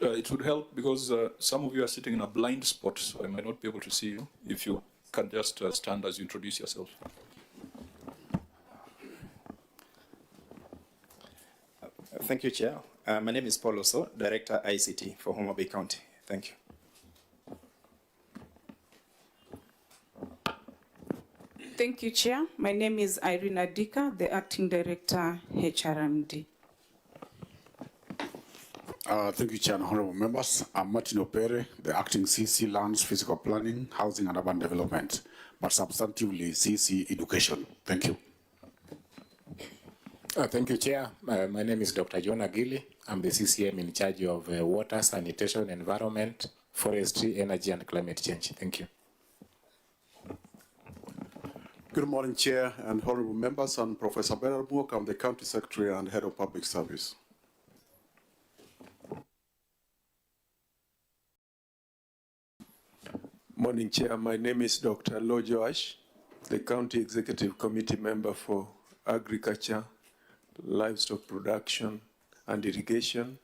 It would help because some of you are sitting in a blind spot, so I might not be able to see you. If you can just stand as you introduce yourself. Thank you, Chair. My name is Paul Oso, Director ICT for Homa Bay County. Thank you. Thank you, Chair. My name is Irina Dika, the Acting Director, HRMD. Thank you, Chair and Honorable Members. I'm Martin Opere, the Acting CC Lands, Physical Planning, Housing and Urban Development, but substantively CC Education. Thank you. Thank you, Chair. My name is Dr. John Agili. I'm the CCM in charge of water, sanitation, environment, forestry, energy, and climate change. Thank you. Good morning, Chair and Honorable Members. I'm Professor Bernard Mwok. I'm the County Secretary and Head of Public Service. Morning, Chair. My name is Dr. Lo Joash, the County Executive Committee member for Agriculture, Livestock Production and Irrigation,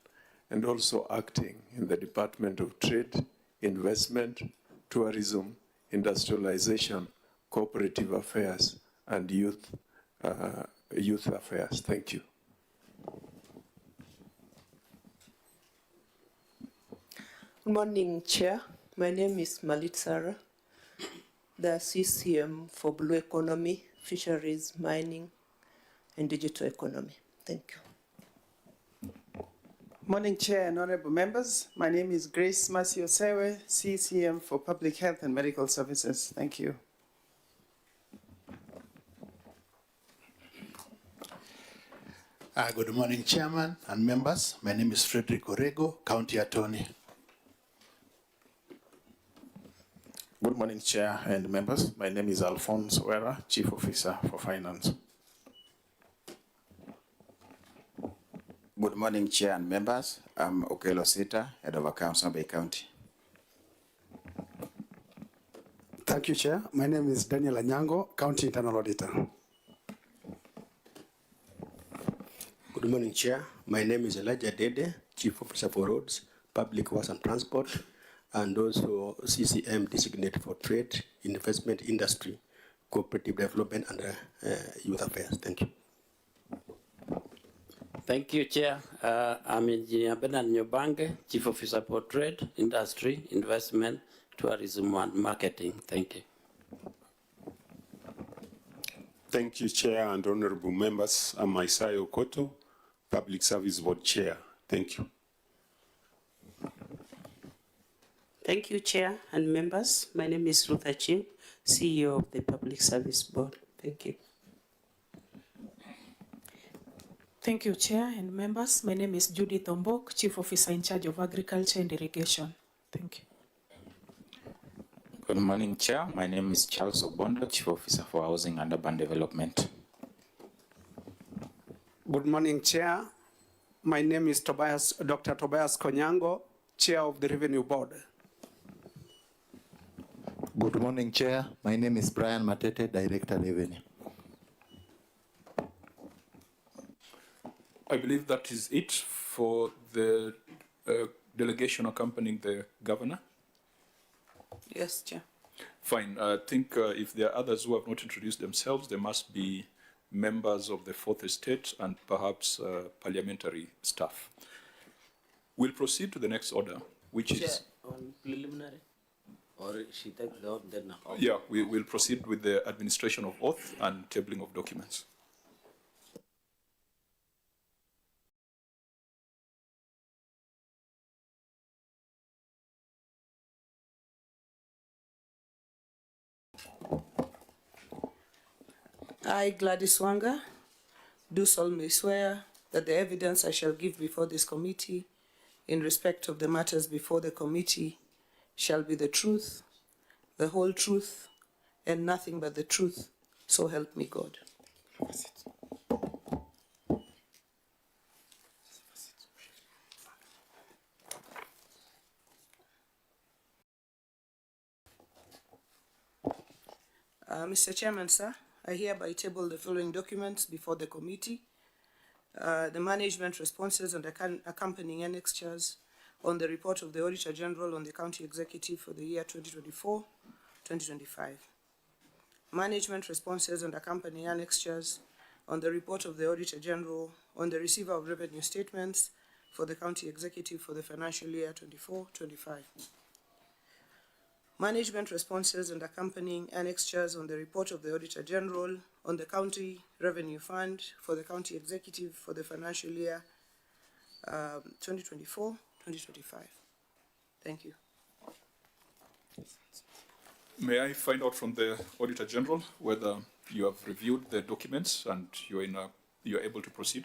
and also acting in the Department of Trade, Investment, Tourism, Industrialization, Cooperative Affairs, and Youth Affairs. Thank you. Good morning, Chair. My name is Malit Sarah, the CCM for Blue Economy, Fisheries, Mining, and Digital Economy. Thank you. Morning, Chair and Honorable Members. My name is Grace Masio-Sewe, CCM for Public Health and Medical Services. Thank you. Good morning, Chairman and members. My name is Frederick Orego, County Attorney. Good morning, Chair and members. My name is Alphonse Wera, Chief Officer for Finance. Good morning, Chair and members. I'm Okelo Sita, Head of Accounts, Homa Bay County. Thank you, Chair. My name is Daniel Anyango, County Internal Auditor. Good morning, Chair. My name is Elijah Dede, Chief Officer for Roads, Public Works and Transport, and also CCM designated for Trade, Investment, Industry, Cooperative Development, and Youth Affairs. Thank you. Thank you, Chair. I'm Engineer Bernard Nyobange, Chief Officer for Trade, Industry, Investment, Tourism, and Marketing. Thank you. Thank you, Chair and Honorable Members. I'm Isaiah Okoto, Public Service Board Chair. Thank you. Thank you, Chair and members. My name is Ruth Achim, CEO of the Public Service Board. Thank you. Thank you, Chair and members. My name is Judith Ombok, Chief Officer in charge of Agriculture and Irrigation. Thank you. Good morning, Chair. My name is Charles Obondo, Chief Officer for Housing and Urban Development. Good morning, Chair. My name is Dr. Tobias Konyango, Chair of the Revenue Board. Good morning, Chair. My name is Brian Matete, Director Revenue. I believe that is it for the delegation accompanying the governor. Yes, Chair. Fine. I think if there are others who have not introduced themselves, there must be members of the Fourth Estate and perhaps parliamentary staff. We'll proceed to the next order, which is... On preliminary? Or she takes the oath then? Yeah, we will proceed with the administration of oath and tabling of documents. I, Gladys Wanga, do solemnly swear that the evidence I shall give before this committee in respect of the matters before the committee shall be the truth, the whole truth, and nothing but the truth, so help me God. Mr. Chairman, sir, I hereby table the following documents before the committee. The management responses and accompanying annexures on the report of the Auditor General on the County Executive for the year 2024-2025. Management responses and accompanying annexures on the report of the Auditor General on the receiver of revenue statements for the County Executive for the financial year 24-25. Management responses and accompanying annexures on the report of the Auditor General on the County Revenue Fund for the County Executive for the financial year 2024-2025. Thank you. May I find out from the Auditor General whether you have reviewed the documents and you are able to proceed?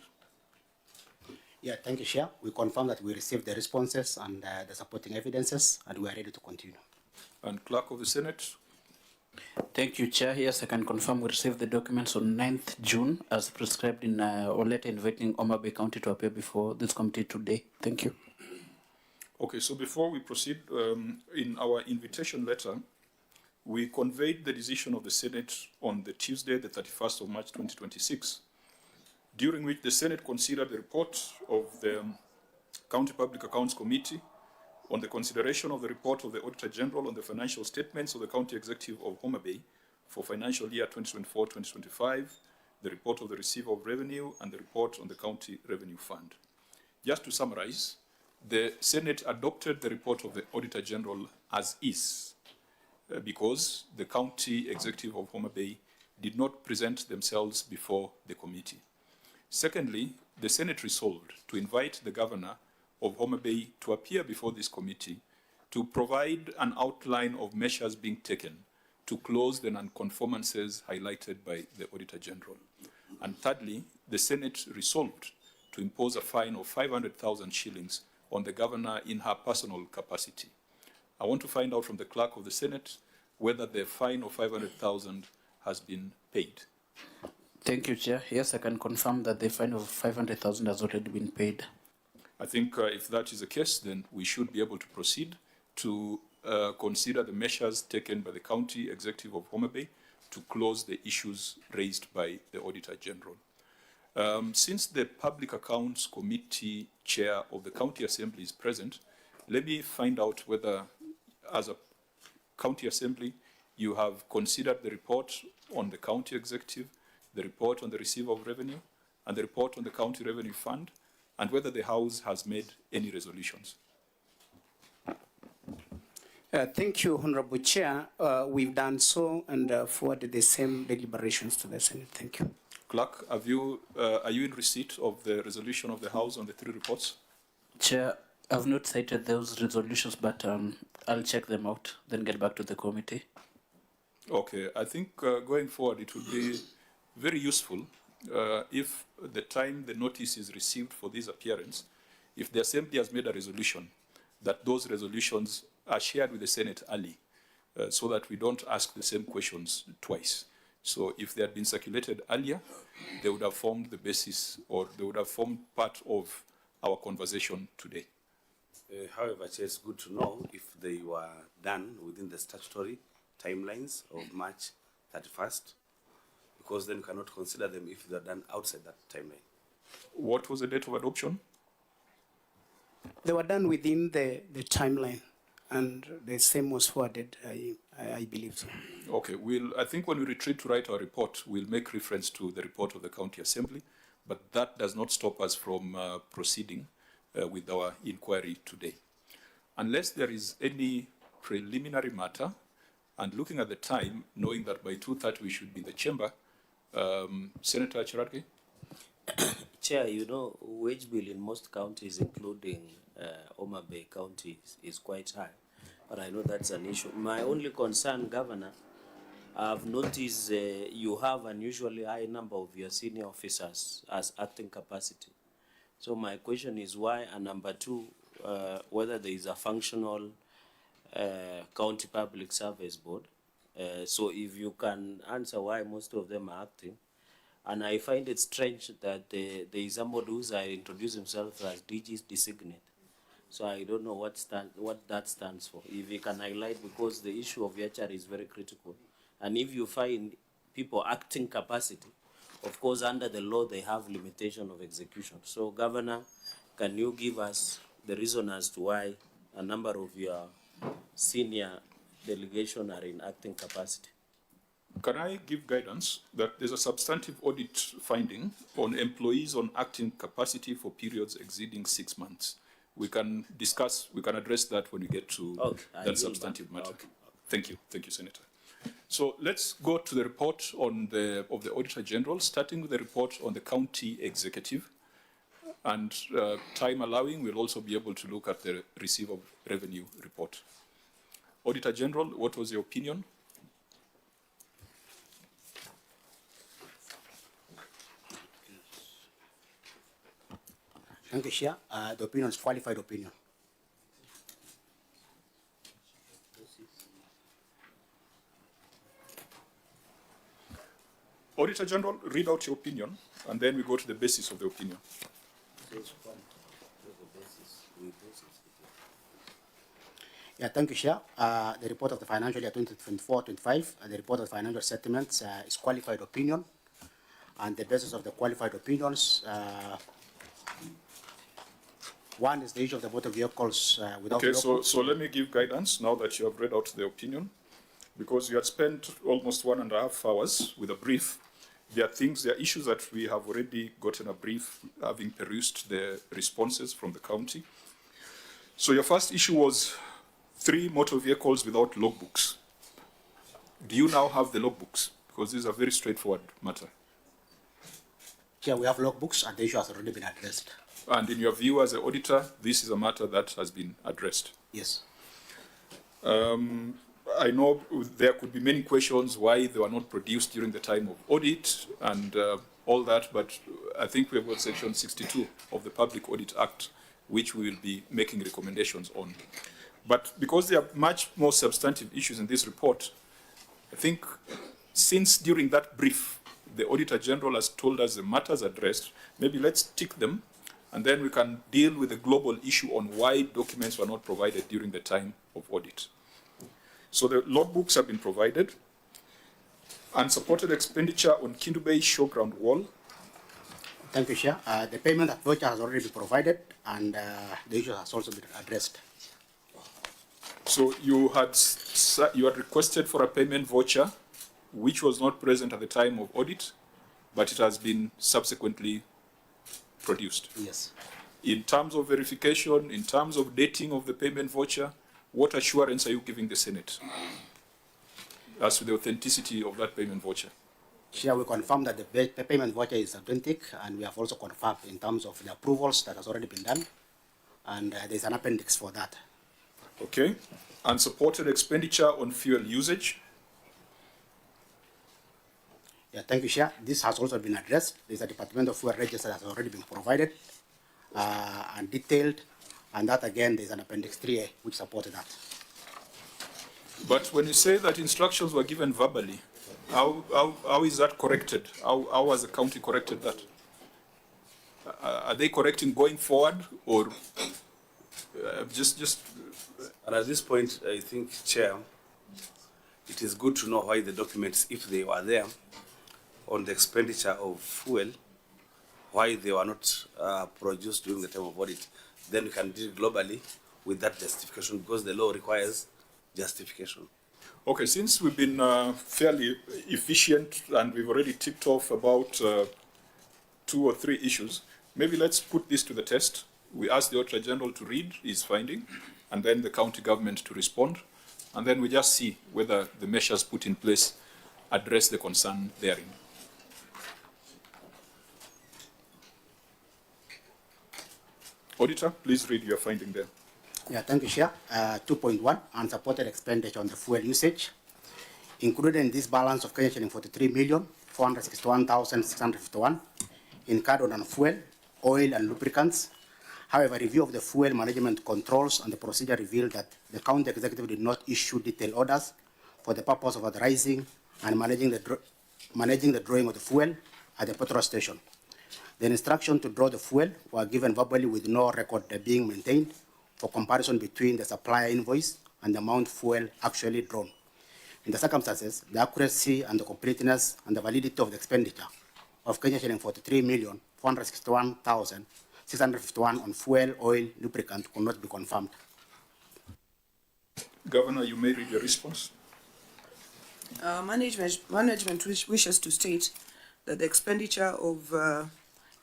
Yeah, thank you, Chair. We confirm that we received the responses and the supporting evidences, and we are ready to continue. And Clerk of the Senate? Thank you, Chair. Yes, I can confirm we received the documents on 9th June as prescribed in our letter inviting Homa Bay County to appear before this committee today. Thank you. Okay, so before we proceed, in our invitation letter, we conveyed the decision of the Senate on the Tuesday, the 31st of March 2026, during which the Senate considered the report of the County Public Accounts Committee on the consideration of the report of the Auditor General on the financial statements of the County Executive of Homa Bay for financial year 2024-2025, the report of the Receiver of Revenue, and the report on the County Revenue Fund. Just to summarize, the Senate adopted the report of the Auditor General as is, because the County Executive of Homa Bay did not present themselves before the committee. Secondly, the Senate resolved to invite the Governor of Homa Bay to appear before this committee to provide an outline of measures being taken to close the non-conformances highlighted by the Auditor General. And thirdly, the Senate resolved to impose a fine of 500,000 shillings on the Governor in her personal capacity. I want to find out from the Clerk of the Senate whether the fine of 500,000 has been paid. Thank you, Chair. Yes, I can confirm that the fine of 500,000 has already been paid. I think if that is the case, then we should be able to proceed to consider the measures taken by the County Executive of Homa Bay to close the issues raised by the Auditor General. Since the Public Accounts Committee Chair of the County Assembly is present, let me find out whether, as a County Assembly, you have considered the report on the County Executive, the report on the Receiver of Revenue, and the report on the County Revenue Fund, and whether the House has made any resolutions. Thank you, Honorable Chair. We've done so and forwarded the same deliberations to the Senate. Thank you. Clerk, are you in receipt of the resolution of the House on the three reports? Chair, I've not cited those resolutions, but I'll check them out, then get back to the committee. Okay, I think going forward it would be very useful if the time the notice is received for this appearance, if the Assembly has made a resolution, that those resolutions are shared with the Senate early, so that we don't ask the same questions twice. So if they had been circulated earlier, they would have formed the basis, or they would have formed part of our conversation today. However, it's good to know if they were done within the statutory timelines of March 31st, because then you cannot consider them if they are done outside that timeline. What was the date of adoption? They were done within the timeline, and the same was forwarded, I believe so. Okay, I think when we retreat to write our report, we'll make reference to the report of the County Assembly, but that does not stop us from proceeding with our inquiry today. Unless there is any preliminary matter, and looking at the time, knowing that by 2:30 we should be in the chamber, Senator Chirarge? Chair, you know, wage bill in most counties, including Homa Bay County, is quite high. But I know that's an issue. My only concern, Governor, I've noticed you have an unusually high number of your senior officers as acting capacity. So my question is why, and number two, whether there is a functional county public service board. So if you can answer why most of them are acting. And I find it strange that there is somebody who's introduced himself as DG's designate. So I don't know what that stands for. If you can highlight, because the issue of HR is very critical. And if you find people acting capacity, of course, under the law, they have limitation of execution. So, Governor, can you give us the reason as to why a number of your senior delegation are in acting capacity. Can I give guidance that there's a substantive audit finding on employees on acting capacity for periods exceeding 6 months? We can discuss, we can address that when we get to that substantive matter. Thank you, Senator. So let's go to the report on of the Auditor General, starting with the report on the County Executive. And time allowing, we'll also be able to look at the receipt of revenue report. Auditor General, what was your opinion? Thank you, Chair. The opinion is qualified opinion. Auditor General, read out your opinion, and then we go to the basis of the opinion. Yeah, thank you, Chair. The report of the financial year 2024-25, the report of financial settlements is qualified opinion, and the basis of the qualified opinions. One is the issue of the motor vehicles without. Okay, so let me give guidance now that you have read out the opinion, because you had spent almost 1.5 hours with a brief. There are issues that we have already gotten a brief, having perused the responses from the county. So your first issue was 3 motor vehicles without logbooks. Do you now have the logbooks? Because this is a very straightforward matter. Yeah, we have logbooks, and the issue has already been addressed. And in your view as an auditor, this is a matter that has been addressed? Yes. I know there could be many questions why they were not produced during the time of audit and all that, but I think we have got Section 62 of the Public Audit Act, which we will be making recommendations on. But because there are much more substantive issues in this report, I think since during that brief, the Auditor General has told us the matters addressed, maybe let's tick them, and then we can deal with the global issue on why documents were not provided during the time of audit. So the logbooks have been provided. Unsupported expenditure on Kindu Bay Showground Wall. Thank you, Chair. The payment voucher has already been provided, and the issue has also been addressed. So you had requested for a payment voucher, which was not present at the time of audit, but it has been subsequently produced. Yes. In terms of verification, in terms of dating of the payment voucher, what assurance are you giving the Senate as to the authenticity of that payment voucher? Chair, we confirm that the payment voucher is authentic, and we have also confirmed in terms of the approvals that has already been done, and there's an appendix for that. Okay. Unsupported expenditure on fuel usage. Yeah, thank you, Chair. This has also been addressed. There's a Department of Fuel register that has already been provided and detailed, and that again, there's an Appendix 3A which supported that. But when you say that instructions were given verbally, how is that corrected? How has the county corrected that? Are they correcting going forward, or just? And at this point, I think, Chair, it is good to know why the documents, if they were there, on the expenditure of fuel, why they were not produced during the time of audit. Then we can deal globally with that justification, because the law requires justification. Okay, since we've been fairly efficient and we've already ticked off about 2 or 3 issues, maybe let's put this to the test. We ask the Auditor General to read his finding, and then the county government to respond, and then we just see whether the measures put in place address the concern therein. Auditor, please read your finding there. Yeah, thank you, Chair. 2.1, unsupported expenditure on the fuel usage. Included in this balance of Kenya shilling 43,461,651 incurred on fuel, oil, and lubricants. However, review of the fuel management controls and the procedure revealed that the county executive did not issue detailed orders for the purpose of authorizing and managing the drawing of the fuel at the petrol station. The instruction to draw the fuel were given verbally with no record being maintained for comparison between the supplier invoice and the amount fuel actually drawn. In the circumstances, the accuracy and the completeness and the validity of the expenditure of Kenya shilling 43,461,651 651 on fuel, oil, lubricant could not be confirmed. Governor, you may read your response. Management wishes to state that the expenditure of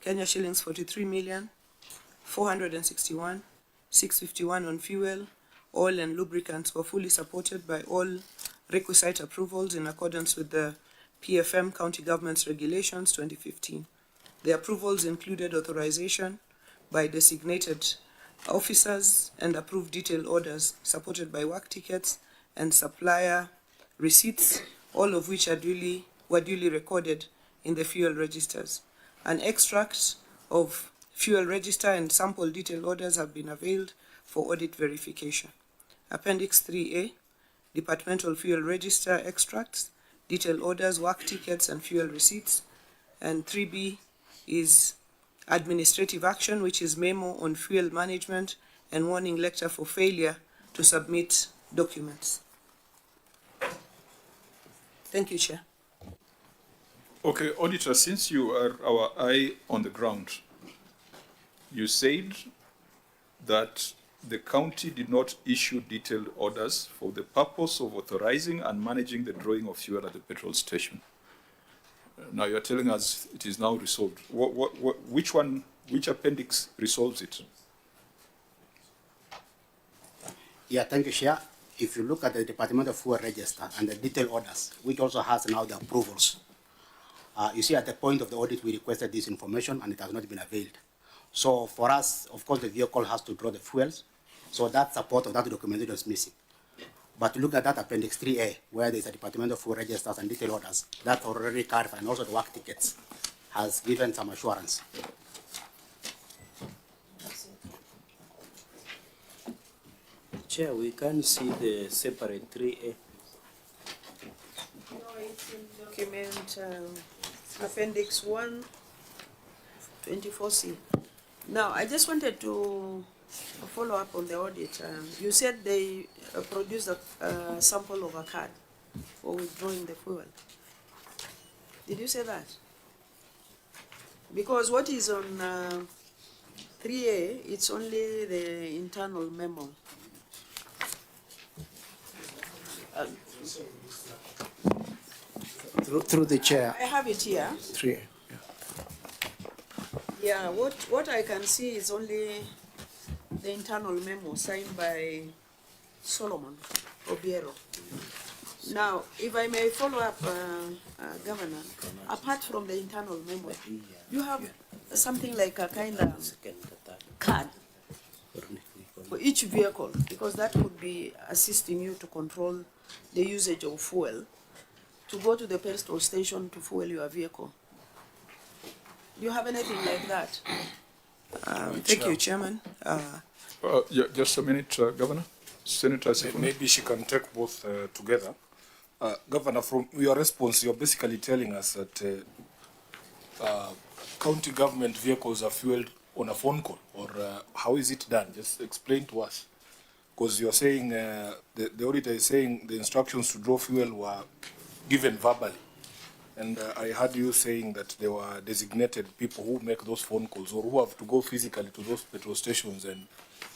Kenya shillings 43,461,651 on fuel, oil and lubricants were fully supported by all requisite approvals in accordance with the PFM County Government's Regulations 2015. The approvals included authorization by designated officers and approved detailed orders supported by work tickets and supplier receipts, all of which were duly recorded in the fuel registers. An extract of fuel register and sample detailed orders have been availed for audit verification. Appendix 3A, Departmental Fuel Register extracts, detailed orders, work tickets, and fuel receipts. And 3B is administrative action, which is memo on fuel management and warning letter for failure to submit documents. Thank you, Chair. Okay, Auditor, since you are our eye on the ground, you said that the county did not issue detailed orders for the purpose of authorizing and managing the drawing of fuel at the petrol station. Now you're telling us it is now resolved. Which appendix resolves it? Yeah, thank you, Chair. If you look at the Department of Fuel Register and the detailed orders, which also has now the approvals, you see at the point of the audit, we requested this information and it has not been availed. So for us, of course, the vehicle has to draw the fuels. So that support of that documentation is missing. But look at that Appendix 3A, where there's a Department of Fuel Registers and detailed orders. That already clarified, and also the work tickets has given some assurance. Chair, we can see the separate 3A. No, it's in document Appendix 1, 24C. Now, I just wanted to follow up on the audit. You said they produced a sample of a card for withdrawing the fuel. Did you say that? Because what is on 3A, it's only the internal memo. Through the chair. I have it here. 3A. Yeah, what I can see is only the internal memo signed by Solomon Obiero. Now, if I may follow up, Governor, apart from the internal memo, you have something like a kind of card for each vehicle, because that could be assisting you to control the usage of fuel, to go to the petrol station to fuel your vehicle. Do you have anything like that? Thank you, Chairman. Yeah, just a minute, Governor. Senator Sifuna. Maybe she can take both together. Governor, from your response, you're basically telling us that county government vehicles are fueled on a phone call, or how is it done? Just explain to us. Because you're saying, the auditor is saying the instructions to draw fuel were given verbally. And I heard you saying that there were designated people who make those phone calls or who have to go physically to those petrol stations and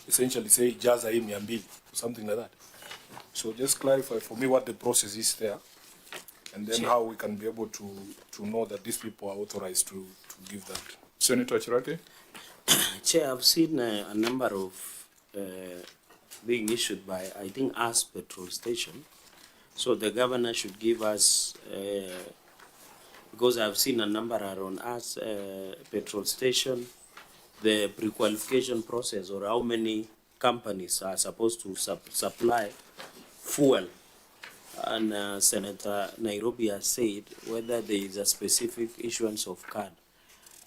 essentially say, jaza hii 200, or something like that. So just clarify for me what the process is there, and then how we can be able to know that these people are authorized to give that. Senator Chirake? Chair, I've seen a number of being issued by, I think, us petrol station. So the governor should give us, because I've seen a number are on us petrol station, the pre-qualification process, or how many companies are supposed to supply fuel. And Senator Nairobi has said whether there is a specific issuance of card.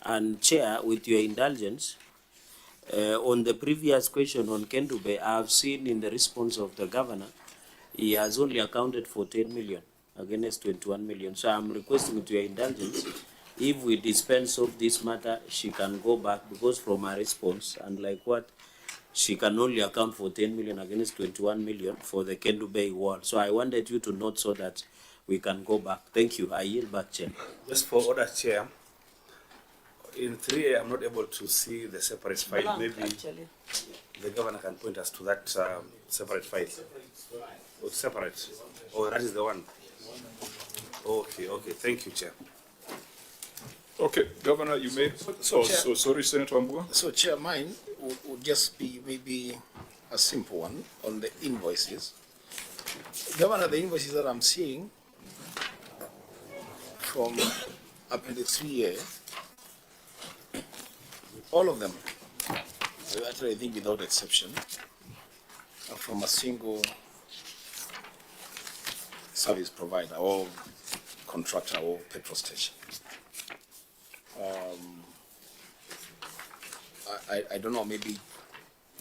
And Chair, with your indulgence, on the previous question on Kendube, I have seen in the response of the governor, he has only accounted for 10 million against 21 million. So I'm requesting with your indulgence, if we dispense of this matter, she can go back, because from her response, and like what, she can only account for 10 million against 21 million for the Kendube wall. So I wanted you to note so that we can go back. Thank you. I yield back, Chair. Just for order, Chair. in 3A, I'm not able to see the separate file. Blank, Maybe actually. the governor can point us to that separate file. Oh, separate. Oh, that is the one. Okay, okay. Thank you, Chair. Okay, Governor, you made. So sorry, Senator Wambua. So, Chair, mine would just be maybe a simple one on the invoices. Governor, the invoices that I'm seeing from Appendix 3A, all of them, actually I think without exception, are from a single service provider or contractor or petrol station. I don't know, maybe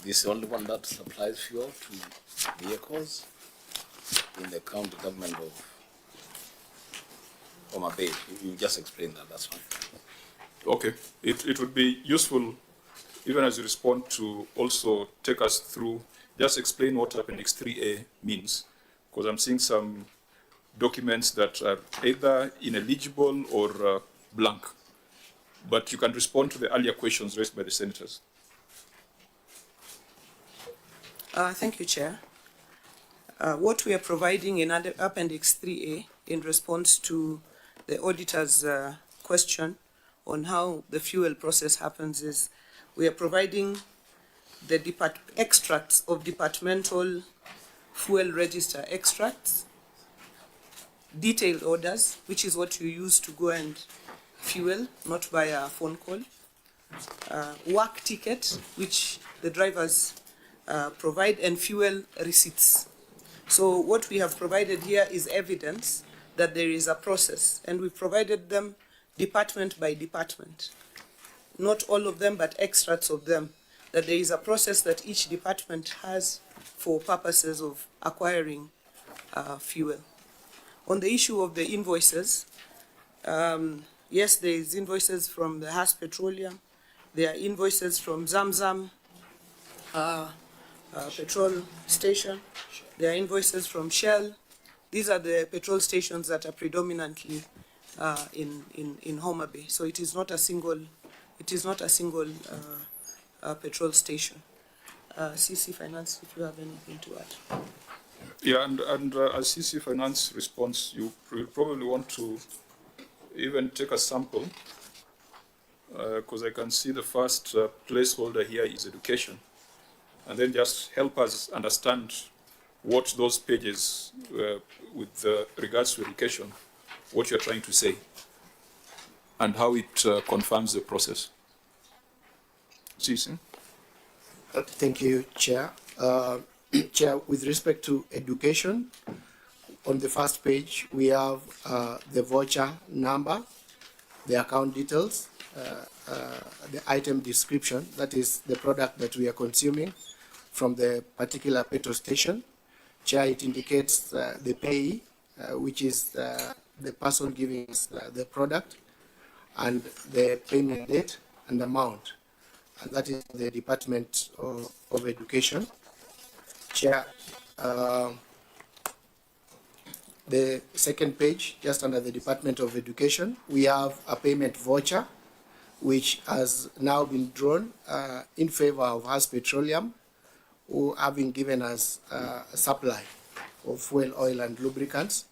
this is the only one that supplies fuel to vehicles in the county government of Homa Bay. You just explained that, that's fine. Okay, it would be useful, even as you respond, to also take us through, just explain what Appendix 3A means, because I'm seeing some documents that are either ineligible or blank. But you can respond to the earlier questions raised by the senators. Thank you, Chair. What we are providing in Appendix 3A in response to the auditor's question on how the fuel process happens is we are providing the extracts of departmental fuel register extracts, detailed orders, which is what you use to go and fuel, not via phone call, work ticket, which the drivers provide, and fuel receipts. So what we have provided here is evidence that there is a process, and we provided them department by department. Not all of them, but extracts of them, that there is a process that each department has for purposes of acquiring fuel. On the issue of the invoices, yes, there is invoices from the Haas Petroleum, there are invoices from Zamzam petrol station, there are invoices from Shell. These are the petrol stations that are predominantly in Homa Bay. So it is not a single, petrol station. CC Finance, if you have anything to add. Yeah, and as CC Finance response, you probably want to even take a sample, because I can see the first placeholder here is education, and then just help us understand what those pages with regards to education, what you're trying to say, and how it confirms the process. CC? Thank you, Chair. Chair, with respect to education, on the first page, we have the voucher number, the account details, the item description, that is the product that we are consuming from the particular petrol station. Chair, it indicates the payee, which is the person giving us the product, and the payment date and amount. And that is the Department of Education. Chair, the second page, just under the Department of Education, we have a payment voucher, which has now been drawn in favor of Haas Petroleum, who having given us a supply of fuel, oil, and lubricants.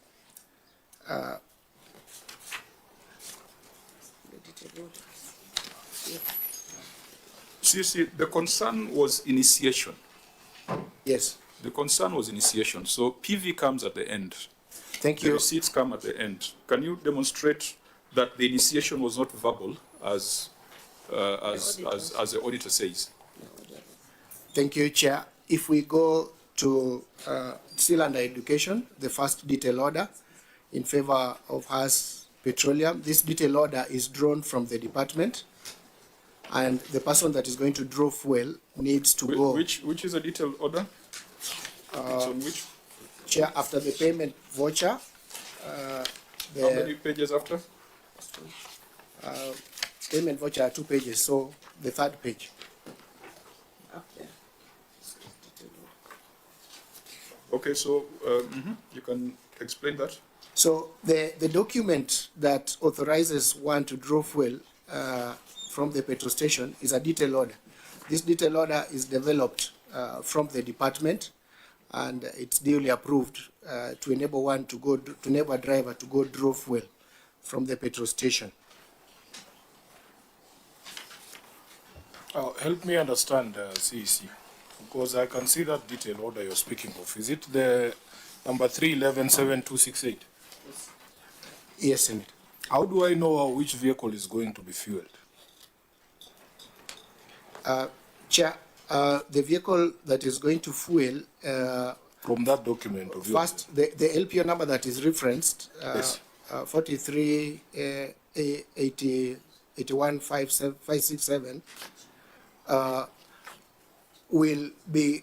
CC, the concern was initiation. Yes. The concern was initiation. So PV comes at the end. Thank you. The receipts come at the end. Can you demonstrate that the initiation was not verbal, as the auditor says? Thank you, Chair. If we go to still under education, the first detail order in favor of Haas Petroleum, this detail order is drawn from the department, and the person that is going to draw fuel needs to go. Which is a detailed order? It's on which? Chair, after the payment voucher. How many pages after? Payment voucher are 2 pages, so the third page. Okay, so you can explain that. So the document that authorizes one to draw fuel from the petrol station is a detail order. This detail order is developed from the department, and it's duly approved to enable one to go, to enable a driver to go draw fuel from the petrol station. Help me understand, CEC, because I can see that detail order you're speaking of. Is it the number 3117268? Yes, Senator. How do I know which vehicle is going to be fueled? Chair, the vehicle that is going to fuel... from that document of first, the LPO number that is referenced, yes. 43 81 567, will be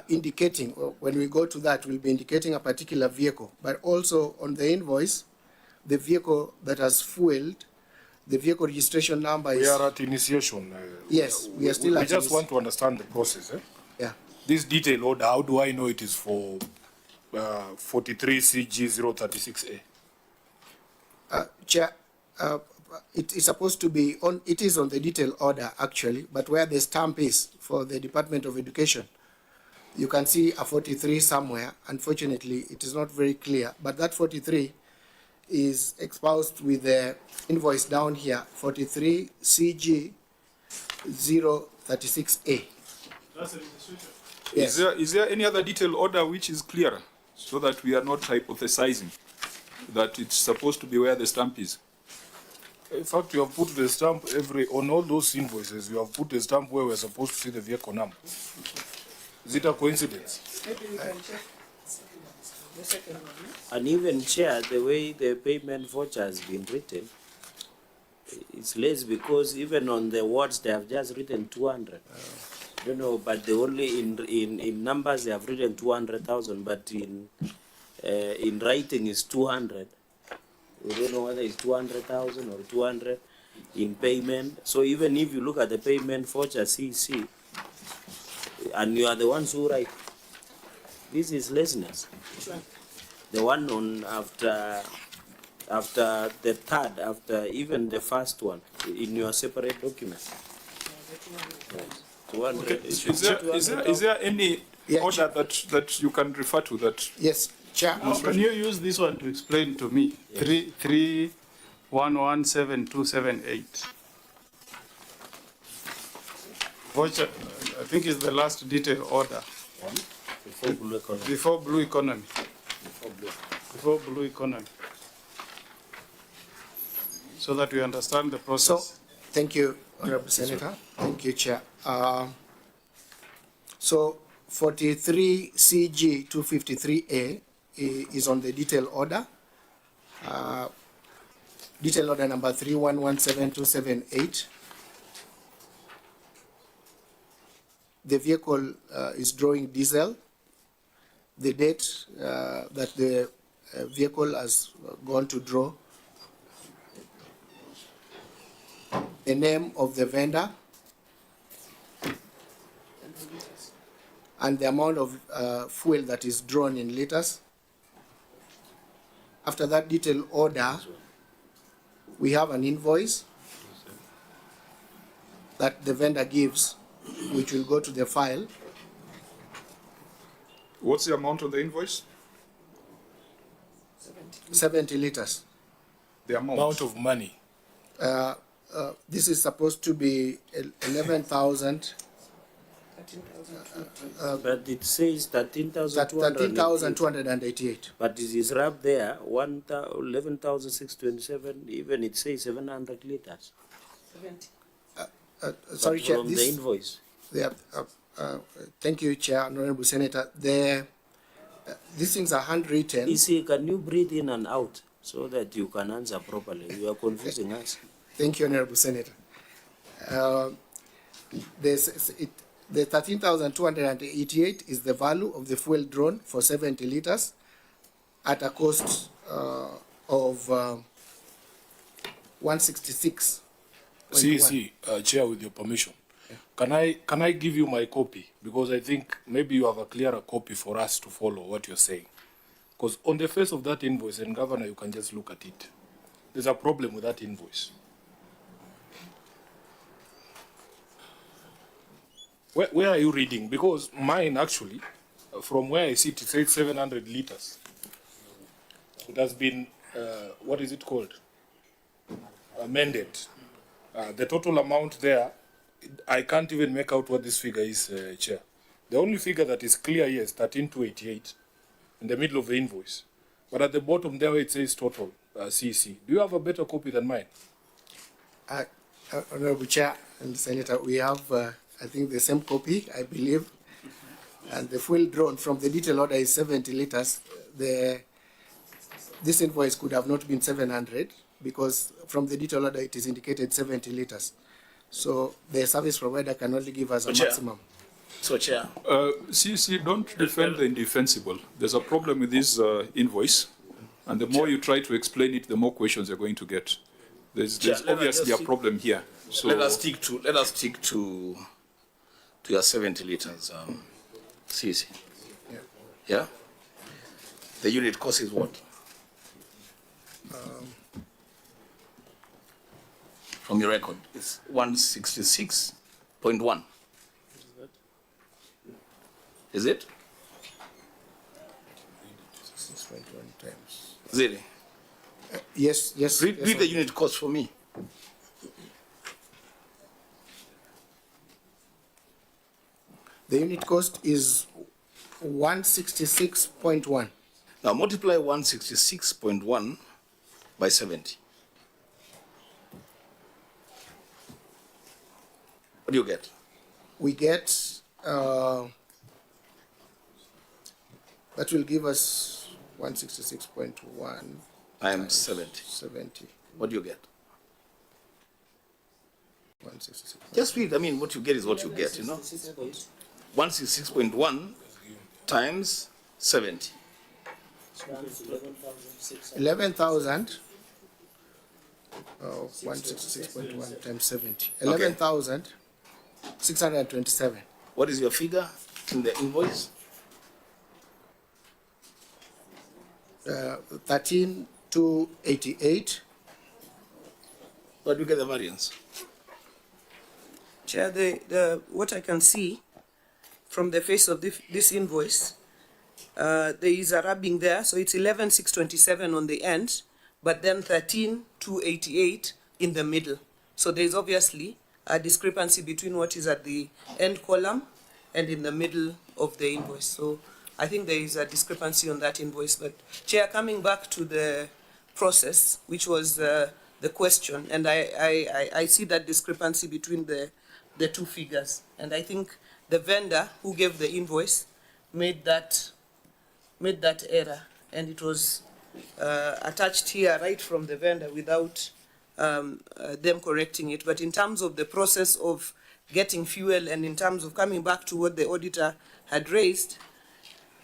indicating, when we go to that, will be indicating a particular vehicle. But also on the invoice, the vehicle that has fueled, the vehicle registration number is... We are at initiation. Yes, we are still at... We just want to understand the process. Yeah. This detail order, how do I know it is for 43 CG 036A? Chair, it is supposed to be on, it is on the detail order actually, but where the stamp is for the Department of Education, you can see a 43 somewhere. Unfortunately, it is not very clear, but that 43 is exposed with the invoice down here, 43 CG 036A. Yes. Is there any other detail order which is clearer, so that we are not hypothesizing that it's supposed to be where the stamp is? In fact, you have put the stamp on all those invoices, you have put the stamp where we're supposed to see the vehicle number. Is it a coincidence? Maybe we can check the second one. And even, Chair, the way the payment voucher has been written, it's less, because even on the words they have just written 200. You know, but they only in numbers they have written 200,000, but in writing is 200. We don't know whether it's 200,000 or 200 in payment. So even if you look at the payment voucher CC, and you are the ones who write, this is laziness. The one on after the third, after even the first one, in your separate document. Okay. Is there any order that you can refer to that? Yes, Chair. Can you use this one to explain to me? Yes. 3117278. Voucher, I think is the last detail order. Before Blue Economy. Before Blue Economy. Before Blue Economy. So that we understand the process. So, thank you, Honorable Senator. Thank you, Chair. So 43 CG 253A is on the detail order. Detail order number 3117278. The vehicle is drawing diesel. The date that the vehicle has gone to draw. The name of the vendor. And the amount of fuel that is drawn in liters. After that detail order, we have an invoice that the vendor gives, which will go to the file. What's the amount of the invoice? 70 liters. The amount of money. This is supposed to be 11,000. But it says 13,288. But it is wrapped there, 11,627, even it says 700 liters. 70. Sorry, Chair. From the invoice. Thank you, Chair, Honorable Senator. These things are handwritten. You see, can you breathe in and out so that you can answer properly? You are confusing us. Thank you, Honorable Senator. The 13,288 is the value of the fuel drawn for 70 liters at a cost of 166. CEC, Chair, with your permission. Yeah. Can I give you my copy? Because I think maybe you have a clearer copy for us to follow what you're saying. Because on the face of that invoice, and Governor, you can just look at it. There's a problem with that invoice. Where are you reading? Because mine actually, from where I sit, it says 700 liters. It has been, what is it called? Amended. The total amount there, I can't even make out what this figure is, Chair. The only figure that is clear here is 13,288 in the middle of the invoice. But at the bottom there it says total, CC. Do you have a better copy than mine? Honorable Chair and Senator, we have, I think, the same copy, I believe. And the fuel drawn from the detail order is 70 liters. This invoice could have not been 700 because from the detail order it is indicated 70 liters. So the service provider can only give us a maximum. So, Chair. CC, don't defend the indefensible. There's a problem with this invoice, and the more you try to explain it, the more questions you're going to get. There's obviously a problem here. So let us stick to your 70 liters, CC. Yeah. The unit cost is what? From your record, it's 166.1. Is it? 6.1 times. Really? Yes. Read the unit cost for me. The unit cost is 166.1. Now multiply 166.1 by 70. What do you get? We get, that will give us 166.1 times 70. What do you get? 166. Just read. I mean, what you get is what you get, you know. 166.1 times 70. 11,000. 166.1 times 70. 11,627. What is your figure in the invoice? 13,288. Where do you get the variance? Chair, what I can see from the face of this invoice, there is a rubbing there, so it's 11,627 on the end, but then 13,288 in the middle. So there is obviously a discrepancy between what is at the end column and in the middle of the invoice. So I think there is a discrepancy on that invoice. But Chair, coming back to the process, which was the question, and I see that discrepancy between the two figures. And I think the vendor who gave the invoice made that error, and it was attached here right from the vendor without them correcting it. But in terms of the process of getting fuel and in terms of coming back to what the auditor had raised,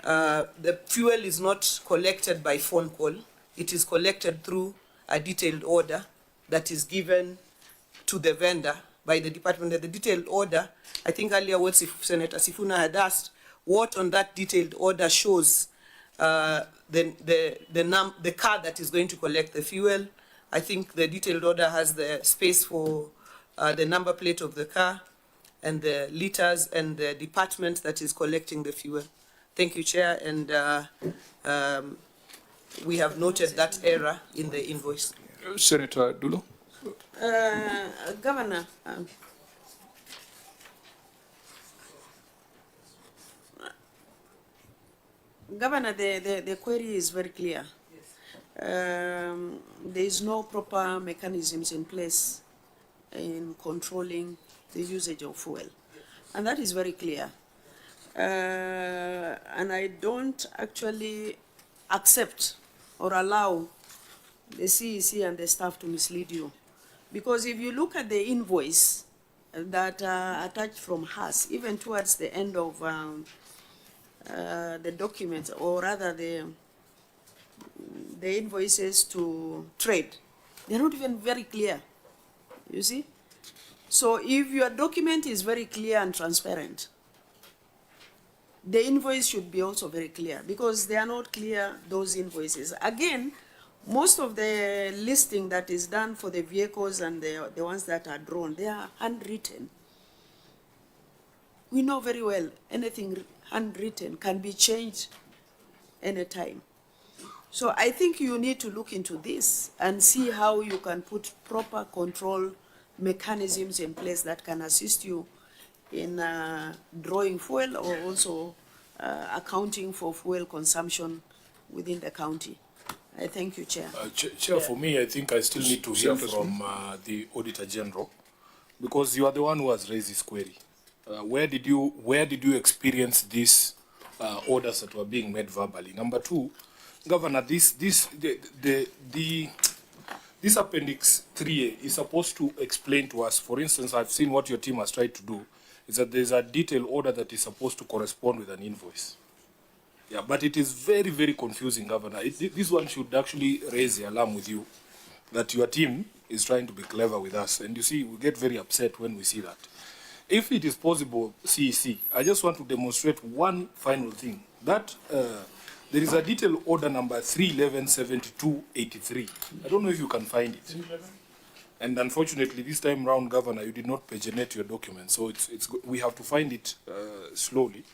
the fuel is not collected by phone call. It is collected through a detailed order that is given to the vendor by the department. The detailed order, I think earlier what Senator Sifuna had asked, what on that detailed order shows the car that is going to collect the fuel. I think the detailed order has the space for the number plate of the car and the liters and the department that is collecting the fuel. Thank you, Chair, and we have noted that error in the invoice. Senator Dulo. Governor, Governor, the query is very clear. There is no proper mechanisms in place in controlling the usage of fuel, and that is very clear. And I don't actually accept or allow the CEC and the staff to mislead you. Because if you look at the invoice that attached from us, even towards the end of the documents, or rather the invoices to trade, they're not even very clear, you see? So if your document is very clear and transparent, the invoice should be also very clear, because they are not clear, those invoices. Again, most of the listing that is done for the vehicles and the ones that are drawn, they are handwritten. we know very well anything handwritten can be changed anytime. So I think you need to look into this and see how you can put proper control mechanisms in place that can assist you in drawing fuel or also accounting for fuel consumption within the county. I thank you, Chair. Chair, for me, I think I still need to hear from the Auditor General, because you are the one who has raised this query. Where did you experience these orders that were being made verbally? Number two, Governor, this Appendix 3A is supposed to explain to us. For instance, I've seen what your team has tried to do, is that there's a detailed order that is supposed to correspond with an invoice. Yeah, but it is very, very confusing, Governor. This one should actually raise the alarm with you, that your team is trying to be clever with us. And you see, we get very upset when we see that. If it is possible, CEC, I just want to demonstrate one final thing. That there is a detailed order number 3117283. I don't know if you can find it. And unfortunately, this time round, Governor, you did not paginate your document. So we have to find it slowly.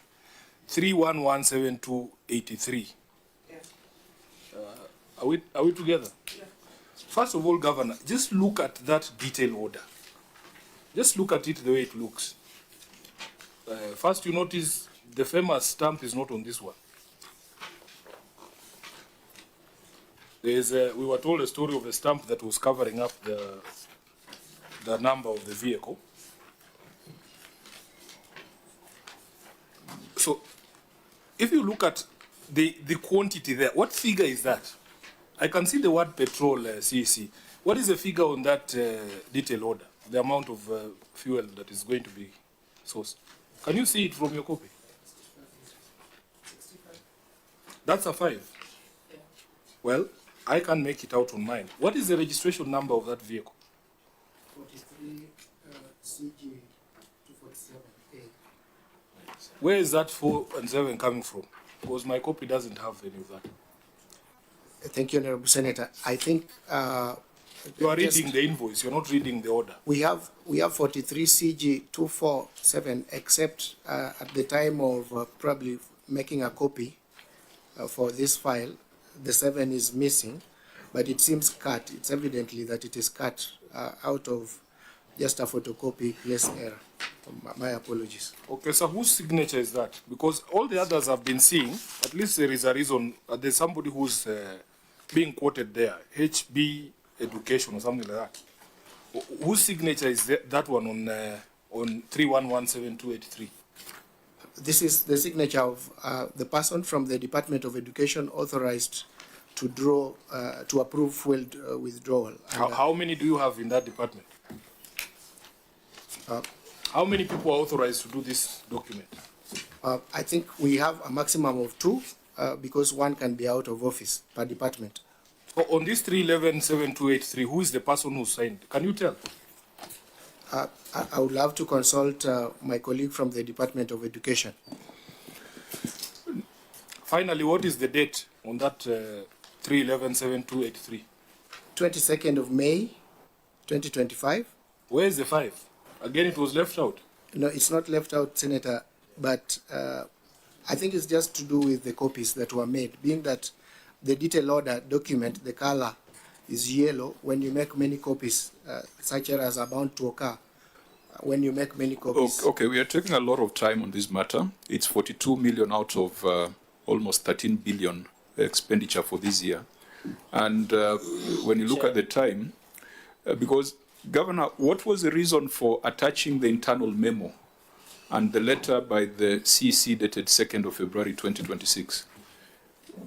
3117283. Are we together? Yeah. First of all, Governor, just look at that detailed order. Just look at it the way it looks. First, you notice the famous stamp is not on this one. We were told a story of a stamp that was covering up the number of the vehicle. So, if you look at the quantity there, what figure is that? I can see the word petrol, CEC. What is the figure on that detail order? The amount of fuel that is going to be sourced. Can you see it from your copy? 65. That's a 5. Yeah. Well, I can make it out on mine. What is the registration number of that vehicle? 43 CG 247A. Where is that 4 and 7 coming from? Because my copy doesn't have any of that. Thank you, Honorable Senator. I think you are reading the invoice. You're not reading the order. We have 43 CG 247, except at the time of probably making a copy for this file, the 7 is missing, but it seems cut. It's evidently that it is cut out of just a photocopy place error. My apologies. Okay, so whose signature is that? Because all the others have been seeing, at least there is a reason, there's somebody who's being quoted there, HB Education or something like that. Whose signature is that one on 3117283? This is the signature of the person from the Department of Education authorized to draw, to approve fuel withdrawal. How many do you have in that department? How many people are authorized to do this document? I think we have a maximum of 2 because 1 can be out of office per department. On this 3117283, who is the person who signed? Can you tell? I would love to consult my colleague from the Department of Education. Finally, what is the date on that 3117283? 22nd of May, 2025. Where is the 5? Again, it was left out. No, it's not left out, Senator, but I think it's just to do with the copies that were made, being that the detail order document, the color is yellow. When you make many copies, such as are bound to occur, when you make many copies. Okay, we are taking a lot of time on this matter. It's 42 million out of almost 13 billion expenditure for this year. And when you look at the time, because Governor, what was the reason for attaching the internal memo and the letter by the CEC dated 2nd of February 2026?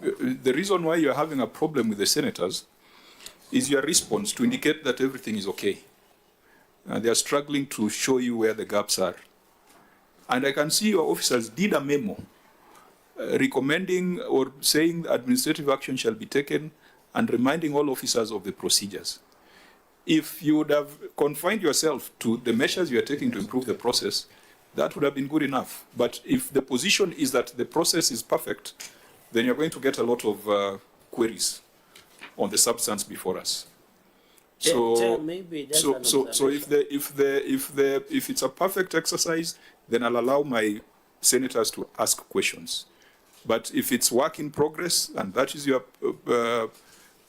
The reason why you're having a problem with the senators is your response to indicate that everything is okay. They are struggling to show you where the gaps are. And I can see your officers did a memo recommending or saying administrative action shall be taken and reminding all officers of the procedures. If you would have confined yourself to the measures you are taking to improve the process, that would have been good enough. But if the position is that the process is perfect, then you're going to get a lot of queries on the substance before us. So, maybe if it's a perfect exercise, then I'll allow my senators to ask questions. But if it's work in progress and that is your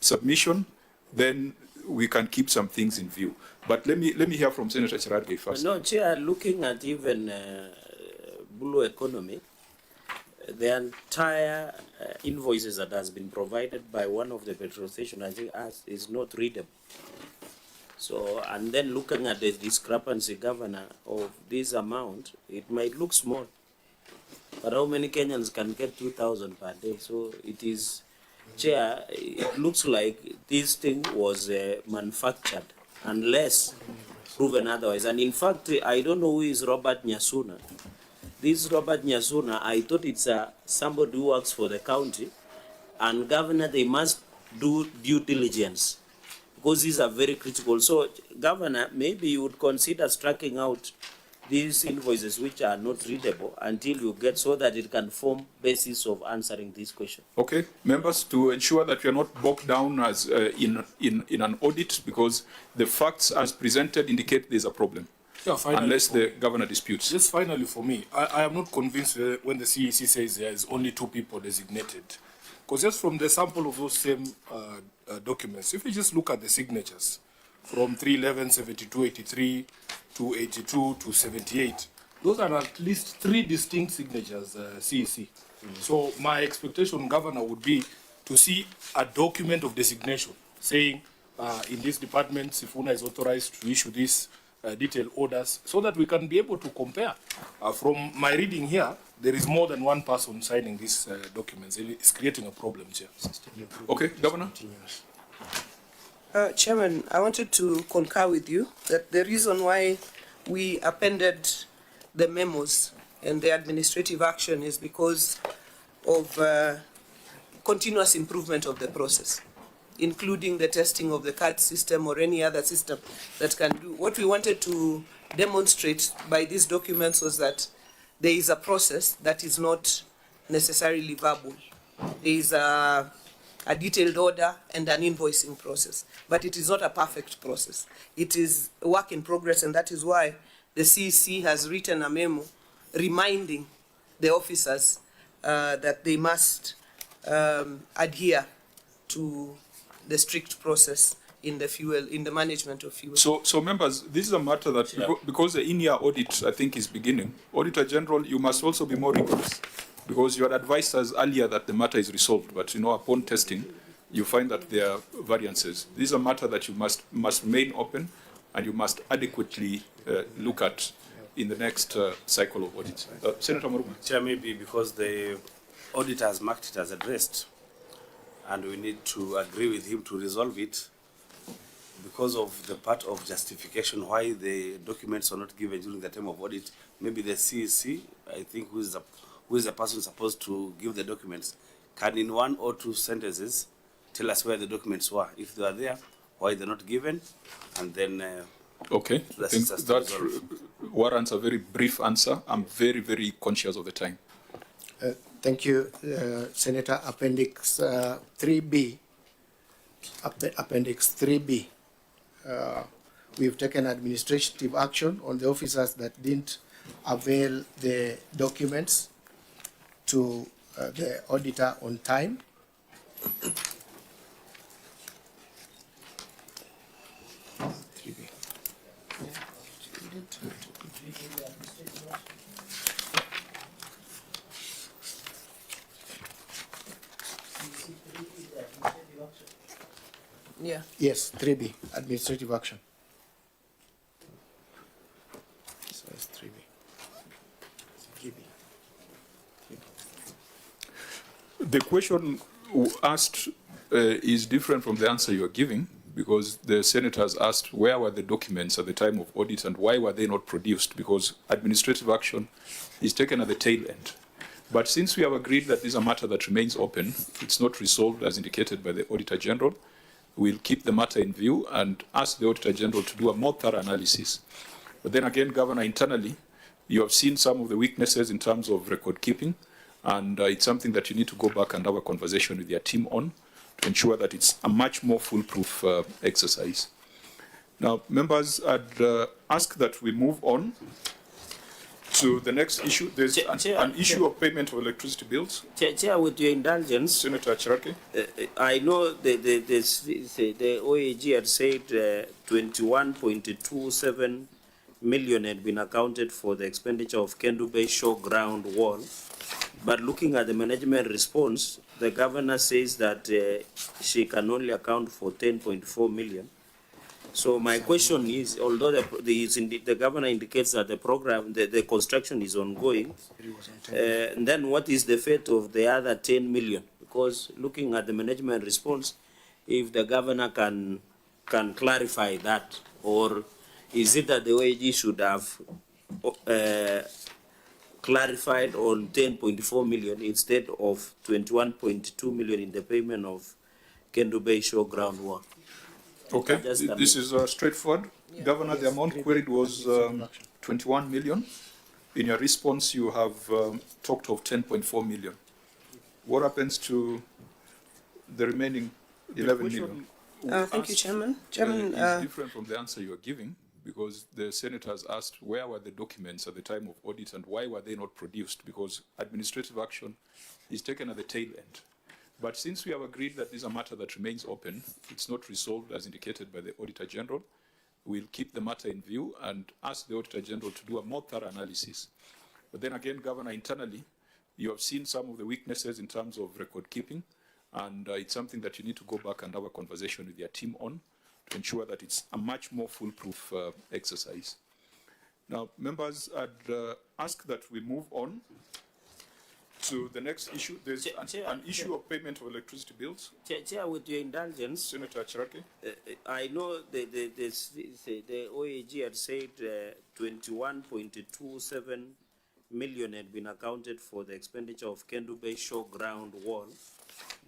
submission, then we can keep some things in view. But let me hear from Senator Cherargei first. No, Chair, looking at even blue economy, the entire invoices that has been provided by one of the petrol stations, I think, is not readable. So, and then looking at the discrepancy, Governor, of this amount, it might look small. But how many Kenyans can get 2,000 per day? So it is, Chair, it looks like this thing was manufactured, unless proven otherwise. And in fact, I don't know who is Robert Nyasuna. This Robert Nyasuna, I thought it's somebody who works for the county, and Governor, they must do due diligence, because these are very critical. So, Governor, maybe you would consider striking out these invoices which are not readable until you get, so that it can form basis of answering this question. Okay, members, to ensure that we are not bogged down as in an audit, because the facts as presented indicate there's a problem. Yeah, finally, unless the governor disputes. Just finally for me, I am not convinced when the CEC says there is only 2 people designated. Because just from the sample of those same documents, if you just look at the signatures, from 311, 72, 83 to 82 to 78, those are at least 3 distinct signatures, CEC. So my expectation, Governor, would be to see a document of designation saying in this department, Sifuna is authorized to issue this detailed orders, so that we can be able to compare. From my reading here, there is more than one person signing these documents. It's creating a problem, Chair. Okay, Governor. Chairman, I wanted to concur with you that the reason why we appended the memos and the administrative action is because of continuous improvement of the process, including the testing of the CAD system or any other system that can do. What we wanted to demonstrate by these documents was that there is a process that is not necessarily verbal. There is a detailed order and an invoicing process, but it is not a perfect process. It is a work in progress, and that is why the CEC has written a memo reminding the officers that they must adhere to the strict process in the fuel, in the management of fuel. So members, this is a matter that, because the in-year audit, I think, is beginning, Auditor General, you must also be more rigorous, because you had advised us earlier that the matter is resolved, but upon testing, you find that there are variances. This is a matter that you must remain open, and you must adequately look at in the next cycle of audits. Senator Muruma. Chair, maybe because the auditor has marked it as addressed, and we need to agree with him to resolve it, because of the part of justification why the documents are not given during the time of audit. Maybe the CEC, I think, who is the person supposed to give the documents, can in 1 or 2 sentences tell us where the documents were, if they are there, why they're not given, and then okay, I think that warrants a very brief answer. I'm very, very conscious of the time. Thank you, Senator. Appendix 3B. Appendix 3B. We've taken administrative action on the officers that didn't avail the documents to the auditor on time. Yeah. Yes, 3B, administrative action. So it's 3B. The question asked is different from the answer you are giving, because the senators asked where were the documents at the time of audit and why were they not produced, because administrative action is taken at the tail end. But since we have agreed that this is a matter that remains open, it's not resolved as indicated by the Auditor General, we'll keep the matter in view and ask the Auditor General to do a more thorough analysis. But then again, Governor, internally, you have seen some of the weaknesses in terms of record keeping, and it's something that you need to go back and have a conversation with your team on to ensure that it's a much more foolproof exercise. Now, members, I'd ask that we move on To the next issue, there's an issue of payment of electricity bills. Chair, with your indulgence, Senator Cheraki. I know the OAG had said 21.27 million had been accounted for the expenditure of Kendu Bay Showground Wall, but looking at the management response, the governor says that she can only account for 10.4 million. So my question is, although the governor indicates that the program, the construction is ongoing, then what is the fate of the other 10 million? Because looking at the management response, if the governor can clarify that, or is it that the OAG should have clarified on 10.4 million instead of 21.2 million in the payment of Kendu Bay Showground Wall? Okay, this is straightforward. Yeah. Governor, the amount queried was 21 million. In your response, you have talked of 10.4 million. What happens to the remaining 11 million? Thank you, Chairman. Chairman, is different from the answer you are giving, because the senators asked where were the documents at the time of audit and why were they not produced, because administrative action is taken at the tail end. But since we have agreed that this is a matter that remains open, it's not resolved as indicated by the Auditor General, we'll keep the matter in view and ask the Auditor General to do a more thorough analysis. But then again, Governor, internally, you have seen some of the weaknesses in terms of record keeping, and it's something that you need to go back and have a conversation with your team on to ensure that it's a much more foolproof exercise. Now, members, I'd ask that we move on to the next issue. There's an issue of payment of electricity bills. Chair, with your indulgence, Senator Cheraki. I know the OAG had said 21.27 million had been accounted for the expenditure of Kendu Bay Showground Wall,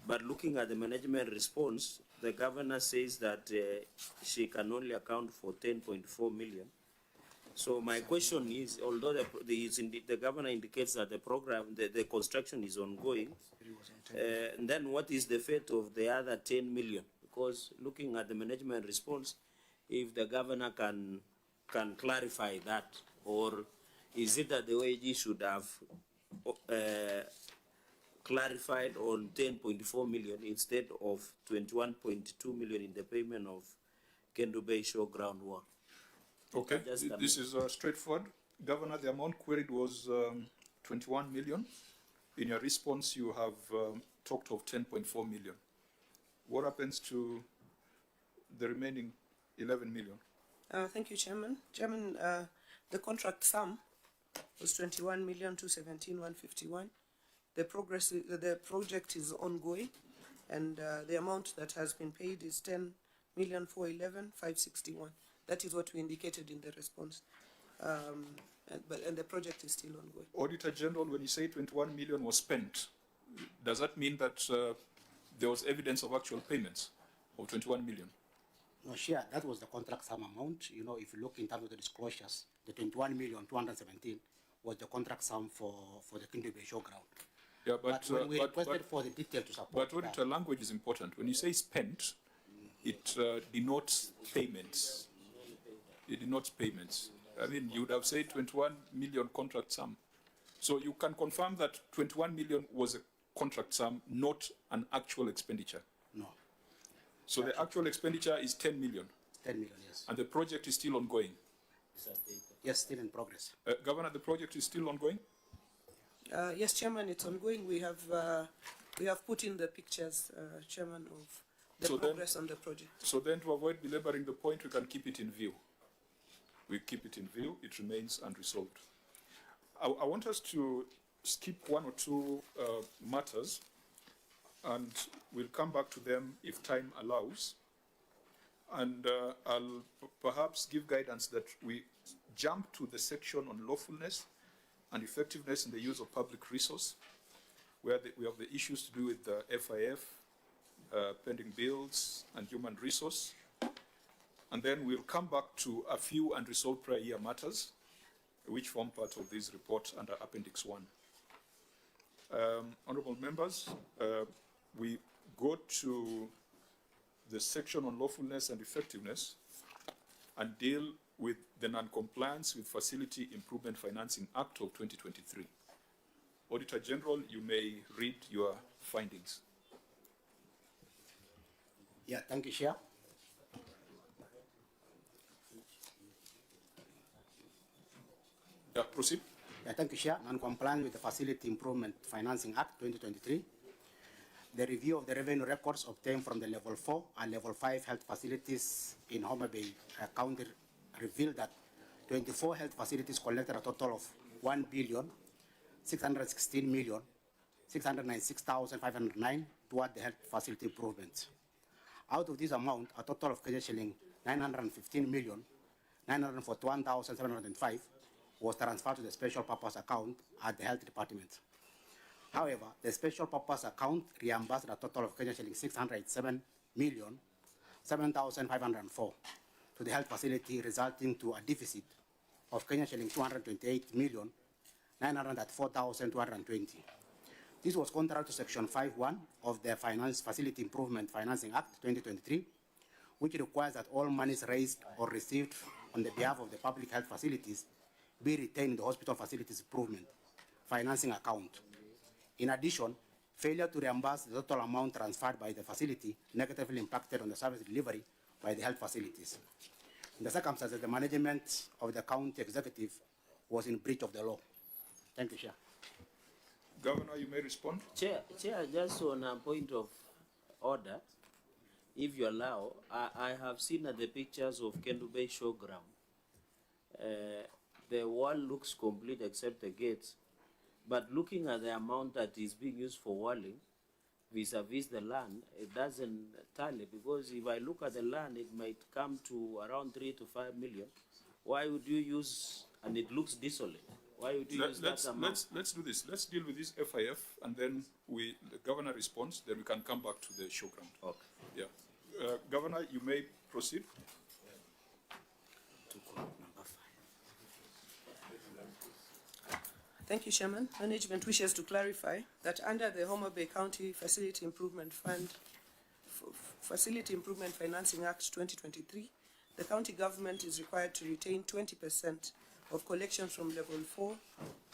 but looking at the management response, the governor says that she can only account for 10.4 million. So my question is, although the governor indicates that the program, the construction is ongoing, then what is the fate of the other 10 million? Because looking at the management response, if the governor can clarify that, or is it that the OAG should have clarified on 10.4 million instead of 21.2 million in the payment of Kendu Bay Showground Wall? Okay, this is straightforward. Governor, the amount queried was 21 million. In your response, you have talked of 10.4 million. What happens to the remaining 11 million? Thank you, Chairman. Chairman, the contract sum was 21,217,151. The project is ongoing, and the amount that has been paid is 10,411,561. That is what we indicated in the response, and the project is still ongoing. Auditor General, when you say 21 million was spent, does that mean that there was evidence of actual payments of 21 million? No, sure, that was the contract sum amount. You know, if you look in terms of the disclosures, the 21,217 was the contract sum for the Kendu Bay Showground. Yeah, but when we requested for the detail to support. But auditor, language is important. When you say spent, it denotes payments. It denotes payments. I mean, you would have said 21 million contract sum. So you can confirm that 21 million was a contract sum, not an actual expenditure. No. So the actual expenditure is 10 million. 10 million, yes. And the project is still ongoing. Yes, still in progress. Governor, the project is still ongoing? Yes, Chairman, it's ongoing. We have put in the pictures, Chairman, of the progress on the project. So then, to avoid belaboring the point, we can keep it in view. We keep it in view. It remains unresolved. I want us to skip one or two matters, and we'll come back to them if time allows. And I'll perhaps give guidance that we jump to the section on lawfulness and effectiveness in the use of public resource, where we have the issues to do with the FIF, pending bills, and human resource. And then we'll come back to a few unresolved prior year matters, which form part of this report under Appendix 1. Honorable members, we go to the section on lawfulness and effectiveness and deal with the non-compliance with Facility Improvement Financing Act of 2023. Auditor General, you may read your findings. Yeah, thank you, Chair. Yeah, proceed. Yeah, thank you, Chair. Non-compliance with the Facility Improvement Financing Act 2023. The review of the revenue records obtained from the Level 4 and Level 5 health facilities in Homa Bay County revealed that 24 health facilities collected a total of 1,616,696,509 toward the health facility improvements. Out of this amount, a total of Kenya shilling 915,941,705 was transferred to the special purpose account at the health department. However, the special purpose account reimbursed a total of Kenya shilling 607,007,504 to the health facility, resulting to a deficit of Kenya shilling 228,904,220. This was contrary to Section 5.1 of the Facility Improvement Financing Act 2023, which requires that all monies raised or received on the behalf of the public health facilities be retained in the hospital facilities improvement financing account. In addition, failure to reimburse the total amount transferred by the facility negatively impacted on the service delivery by the health facilities. In the circumstances, the management of the county executive was in breach of the law. Thank you, Chair. Governor, you may respond. Chair, just on a point of order, if you allow, I have seen at the pictures of Kendu Bay Showground. The wall looks complete except the gates. But looking at the amount that is being used for walling vis-a-vis the land, it doesn't tally, because if I look at the land, it might come to around 3 to 5 million. Why would you use, and it looks desolate, why would you use that amount? Let's do this. Let's deal with this FIF, and then the governor responds, then we can come back to the showground. Okay. Yeah. Governor, you may proceed. Thank you, Chairman. Management wishes to clarify that under the Homa Bay County Facility Improvement Fund, Facility Improvement Financing Act 2023, the county government is required to retain 20% of collections from Level 4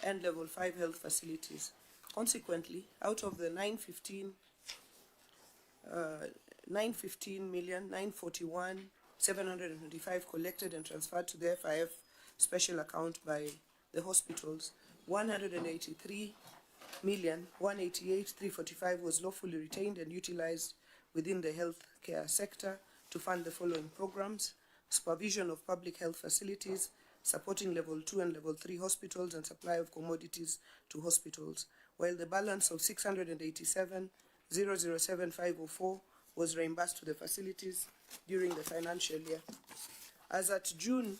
and Level 5 health facilities. Consequently, out of the 915,941,725 collected and transferred to the FIF special account by the hospitals, 183,188,345 was lawfully retained and utilized within the healthcare sector to fund the following programs: supervision of public health facilities, supporting Level 2 and Level 3 hospitals, and supply of commodities to hospitals, while the balance of 687,007,504 was reimbursed to the facilities during the financial year. As at June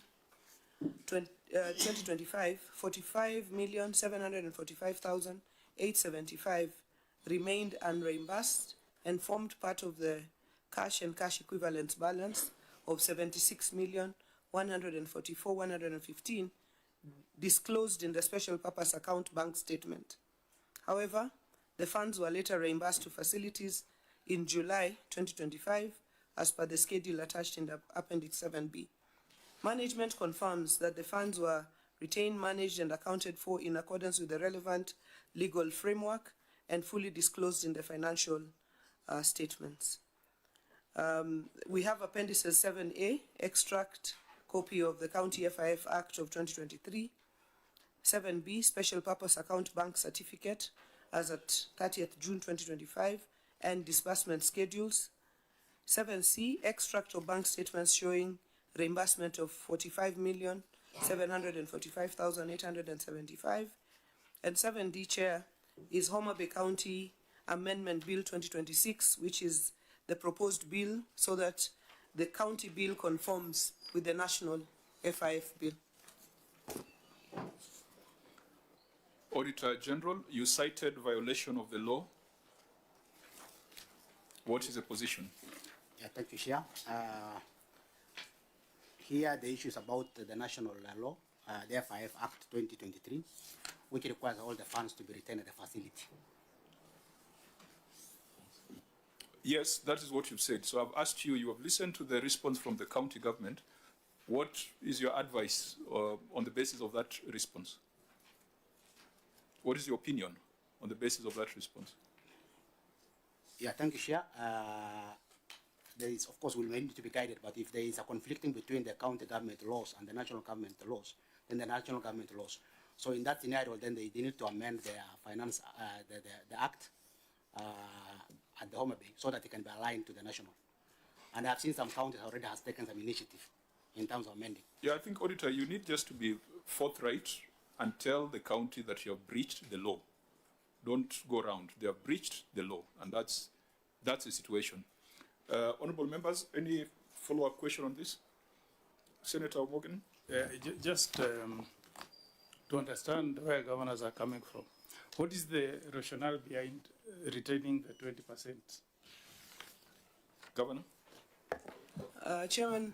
2025, 45,745,875 remained unreimbursed and formed part of the cash and cash equivalents balance of 76,144,115 disclosed in the special purpose account bank statement. However, the funds were later reimbursed to facilities in July 2025 as per the schedule attached in the Appendix 7B. Management confirms that the funds were retained, managed, and accounted for in accordance with the relevant legal framework and fully disclosed in the financial statements. We have Appendices 7A, extract copy of the County FIF Act of 2023, 7B, Special Purpose Account Bank Certificate as at 30th June 2025, and disbursement schedules, 7C, extract of bank statements showing reimbursement of 45,745,875, and 7D, Chair, is Homa Bay County Amendment Bill 2026, which is the proposed bill so that the county bill conforms with the national FIF bill. Auditor General, you cited violation of the law. What is the position? Yeah, thank you, Chair. Here, the issue is about the national law, the FIF Act 2023, which requires all the funds to be retained at the facility. Yes, that is what you've said. So I've asked you, you have listened to the response from the county government. What is your advice on the basis of that response? What is your opinion on the basis of that response? Yeah, thank you, Chair. There is, of course, we will need to be guided, but if there is a conflicting between the county government laws and the national government laws, then the national government laws. So in that scenario, then they need to amend their finance, the act at the Homa Bay so that it can be aligned to the national. And I've seen some counties already has taken some initiative in terms of amending. Yeah, I think, Auditor, you need just to be forthright and tell the county that you have breached the law. Don't go around. They have breached the law, and that's the situation. Honourable members, any follow-up question on this? Senator Morgan? Just to understand where governors are coming from, what is the rationale behind retaining the 20%? Governor? Chairman,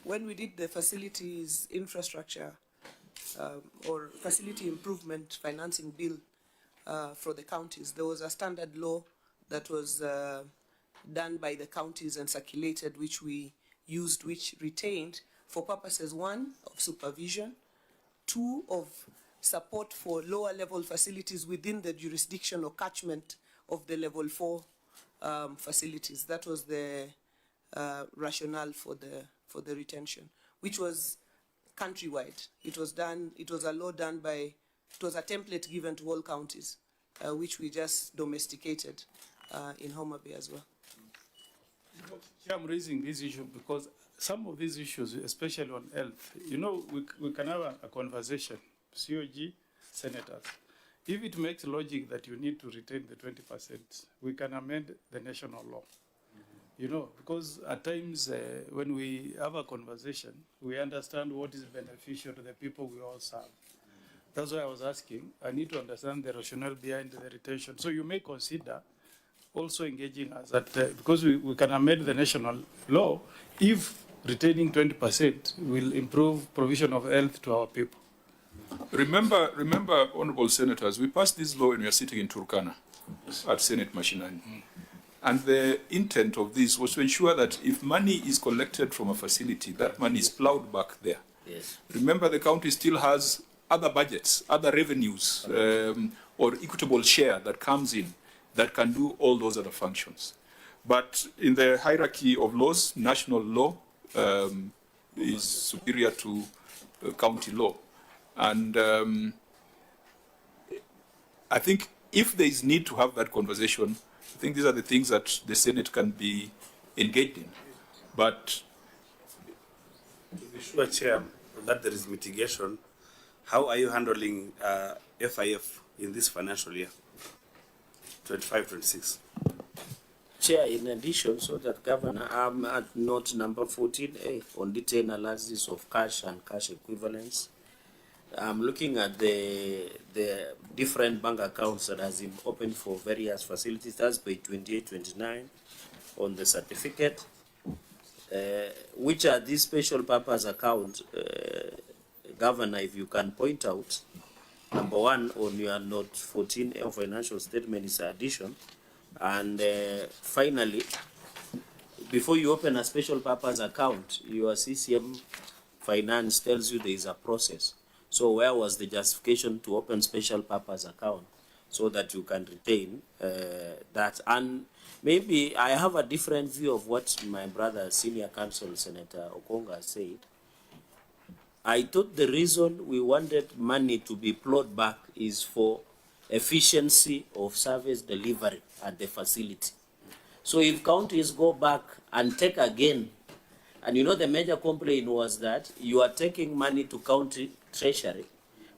when we did the facilities infrastructure or facility improvement financing bill for the counties, there was a standard law that was done by the counties and circulated, which we used, which retained for purposes, 1, of supervision, 2, of support for lower level facilities within the jurisdiction or catchment of the level 4 facilities. That was the rationale for the retention, which was countrywide. It was done, it was a law done by, it was a template given to all counties, which we just domesticated in Homa Bay as well. I'm raising this issue because some of these issues, especially on health, you know, we can have a conversation, COG, senators. If it makes logic that you need to retain the 20%, we can amend the national law. You know, because at times when we have a conversation, we understand what is beneficial to the people we all serve. That's why I was asking, I need to understand the rationale behind the retention. So you may consider also engaging us that because we can amend the national law if retaining 20% will improve provision of health to our people. Remember, honourable senators, we passed this law when we were sitting in Turkana at Senate Machinani. And the intent of this was to ensure that if money is collected from a facility, that money is plowed back there. Yes. Remember, the county still has other budgets, other revenues, or equitable share that comes in that can do all those other functions. But in the hierarchy of laws, national law is superior to county law. And I think if there is need to have that conversation, I think these are the things that the Senate can be engaged in. But to be sure, Chair, that there is mitigation, how are you handling FIF in this financial year, 25-26? Chair, in addition, so that Governor, I'm at note number 14A on detailed analysis of cash and cash equivalents. I'm looking at the different bank accounts that has been opened for various facilities. That's page 28, 29 on the certificate. Which are these special purpose accounts, Governor, if you can point out. Number 1 on your note 14 of financial statement is addition. And finally, before you open a special purpose account, your CCM finance tells you there is a process. So where was the justification to open special purpose account so that you can retain that? And maybe I have a different view of what my brother, Senior Counsel Senator Okonga said. I thought the reason we wanted money to be plowed back is for efficiency of service delivery at the facility. So if counties go back and take again, and you know the major complaint was that you are taking money to county treasury,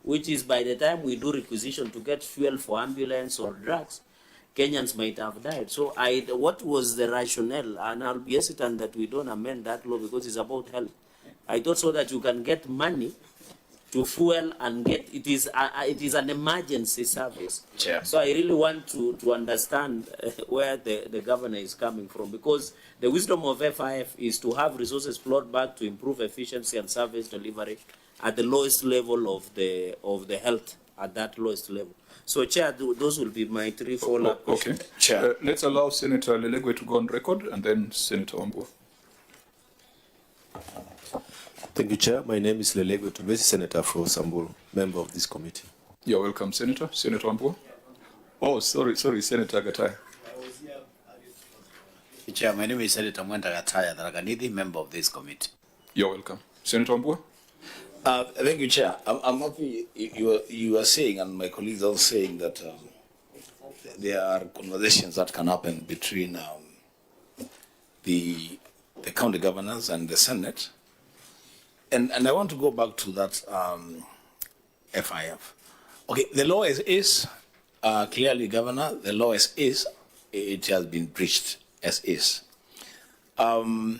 which is by the time we do requisition to get fuel for ambulance or drugs, Kenyans might have died. So what was the rationale? And I'll be hesitant that we don't amend that law because it's about health. I thought so that you can get money to fuel and get, it is an emergency service. Chair. So I really want to understand where the governor is coming from, because the wisdom of FIF is to have resources flowed back to improve efficiency and service delivery at the lowest level of the health, at that lowest level. So, Chair, those will be my 3 follow-up questions. Okay. Chair. Let's allow Senator Lelegwe to go on record, and then Senator Ombo. Thank you, Chair. My name is Lelego Tubesi, Senator for Samburu, member of this committee. You're welcome, Senator. Senator Wambua. Oh, sorry, Senator Gataya. Chair, my name is Senator Mwenda Gataya, Tarakanidi, member of this committee. You're welcome. Senator Wambua. Thank you, Chair. I'm happy you are saying, and my colleagues are saying that there are conversations that can happen between the county governors and the Senate. And I want to go back to that FIF. Okay, the law is clearly, Governor, the law is, it has been breached as is. The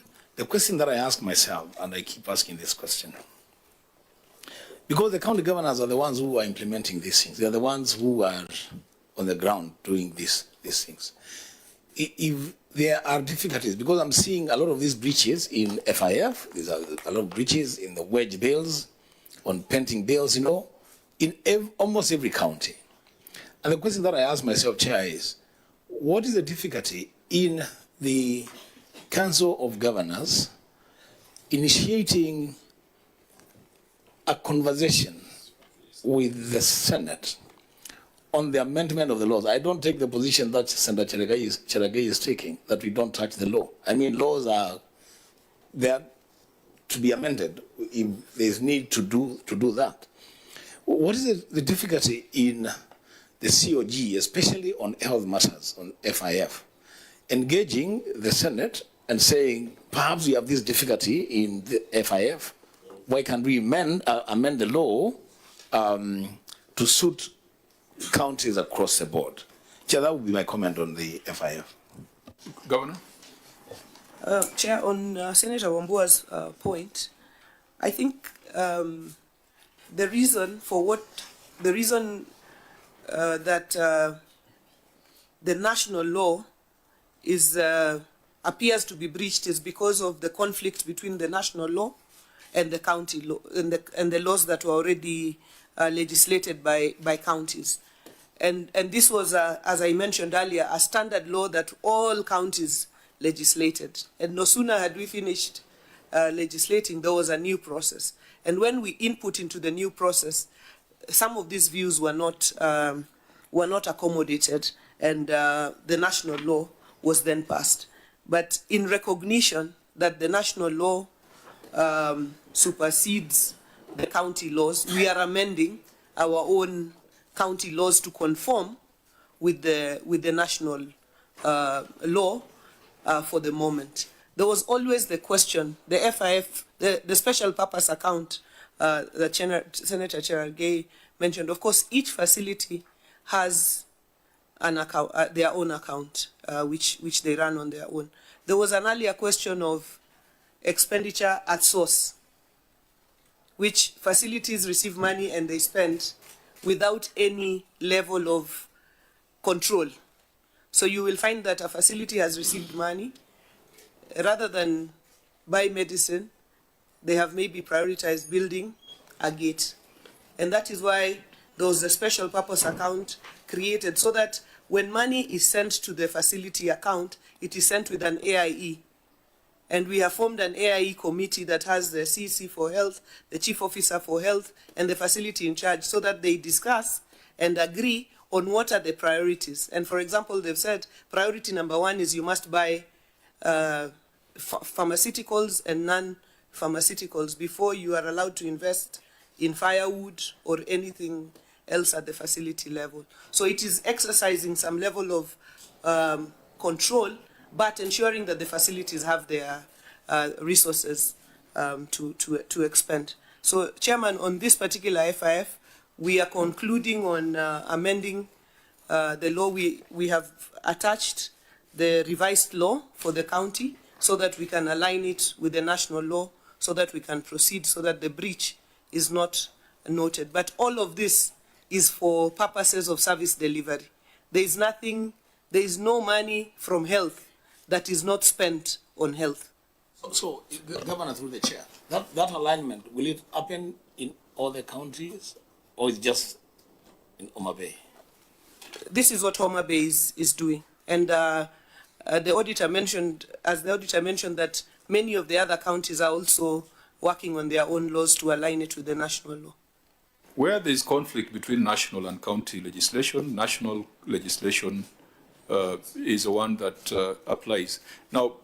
question that I ask myself, and I keep asking this question, because the county governors are the ones who are implementing these things. They are the ones who are on the ground doing these things. If there are difficulties, because I'm seeing a lot of these breaches in FIF, there's a lot of breaches in the wage bills, on painting bills, in almost every county. And the question that I ask myself, Chair, is what is the difficulty in the Council of Governors initiating a conversation with the Senate on the amendment of the laws? I don't take the position that Senator Cherargei is taking, that we don't touch the law. I mean, laws are there to be amended if there's need to do that. What is the difficulty in the COG, especially on health matters, on FIF, engaging the Senate and saying, perhaps we have this difficulty in the FIF, why can't we amend the law to suit counties across the board? Chair, that would be my comment on the FIF. Governor? Chair, on Senator Wambua's point, I think the reason that the national law appears to be breached is because of the conflict between the national law and the county law and the laws that were already legislated by counties. And this was, as I mentioned earlier, a standard law that all counties legislated. And no sooner had we finished legislating, there was a new process. And when we input into the new process, some of these views were not accommodated, and the national law was then passed. But in recognition that the national law supersedes the county laws, we are amending our own county laws to conform with the national law for the moment. There was always the question, the FIF, the special purpose account that Senator Cherargei mentioned. Of course, each facility has an account, their own account, which they run on their own. There was an earlier question of expenditure at source, which facilities receive money and they spend without any level of control. So you will find that a facility has received money, rather than buy medicine, they have maybe prioritized building a gate. And that is why there was a special purpose account created, so that when money is sent to the facility account, it is sent with an AIE. And we have formed an AIE committee that has the CC for health, the chief officer for health, and the facility in charge, so that they discuss and agree on what are the priorities. And for example, they've said priority number 1 is you must buy pharmaceuticals and non-pharmaceuticals before you are allowed to invest in firewood or anything else at the facility level. So it is exercising some level of control, but ensuring that the facilities have their resources to expend. So, Chairman, on this particular FIF, we are concluding on amending the law. We have attached the revised law for the county so that we can align it with the national law, so that we can proceed, so that the breach is not noted. But all of this is for purposes of service delivery. There is no money from health that is not spent on health. So, Governor, through the chair, that alignment, will it happen in all the counties, or is just in Homa Bay? This is what Homa Bay is doing. And the auditor mentioned, that many of the other counties are also working on their own laws to align it with the national law. Where there is conflict between national and county legislation, national legislation is the one that applies. Now,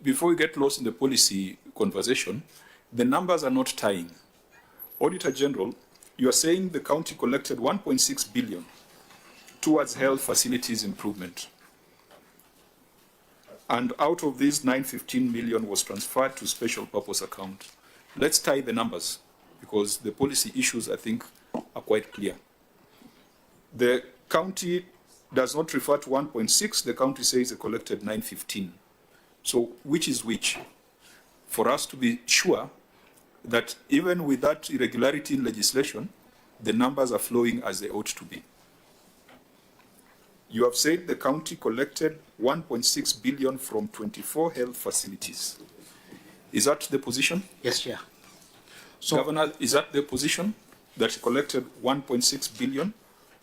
before we get lost in the policy conversation, the numbers are not tying. Auditor General, you are saying the county collected 1.6 billion towards health facilities improvement. And out of these, 915 million was transferred to special purpose account. Let's tie the numbers, because the policy issues, I think, are quite clear. The county does not refer to 1.6, the county says it collected 915. So which is which? For us to be sure that even with that irregularity in legislation, the numbers are flowing as they ought to be. You have said the county collected 1.6 billion from 24 health facilities. Is that the position? Yes, Chair. So, Governor, is that the position, that you collected 1.6 billion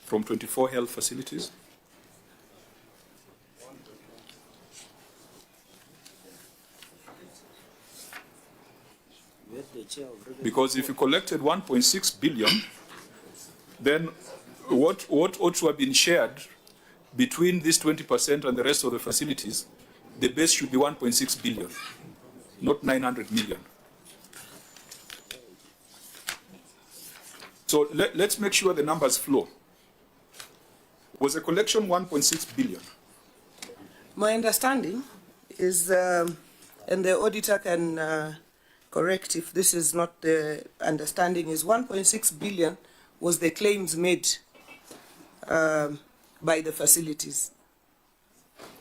from 24 health facilities? Because if you collected 1.6 billion, then what ought to have been shared between this 20% and the rest of the facilities, the base should be 1.6 billion, not 900 million. So let's make sure the numbers flow. Was the collection 1.6 billion? My understanding is, and the auditor can correct if this is not the understanding, is 1.6 billion was the claims made by the facilities.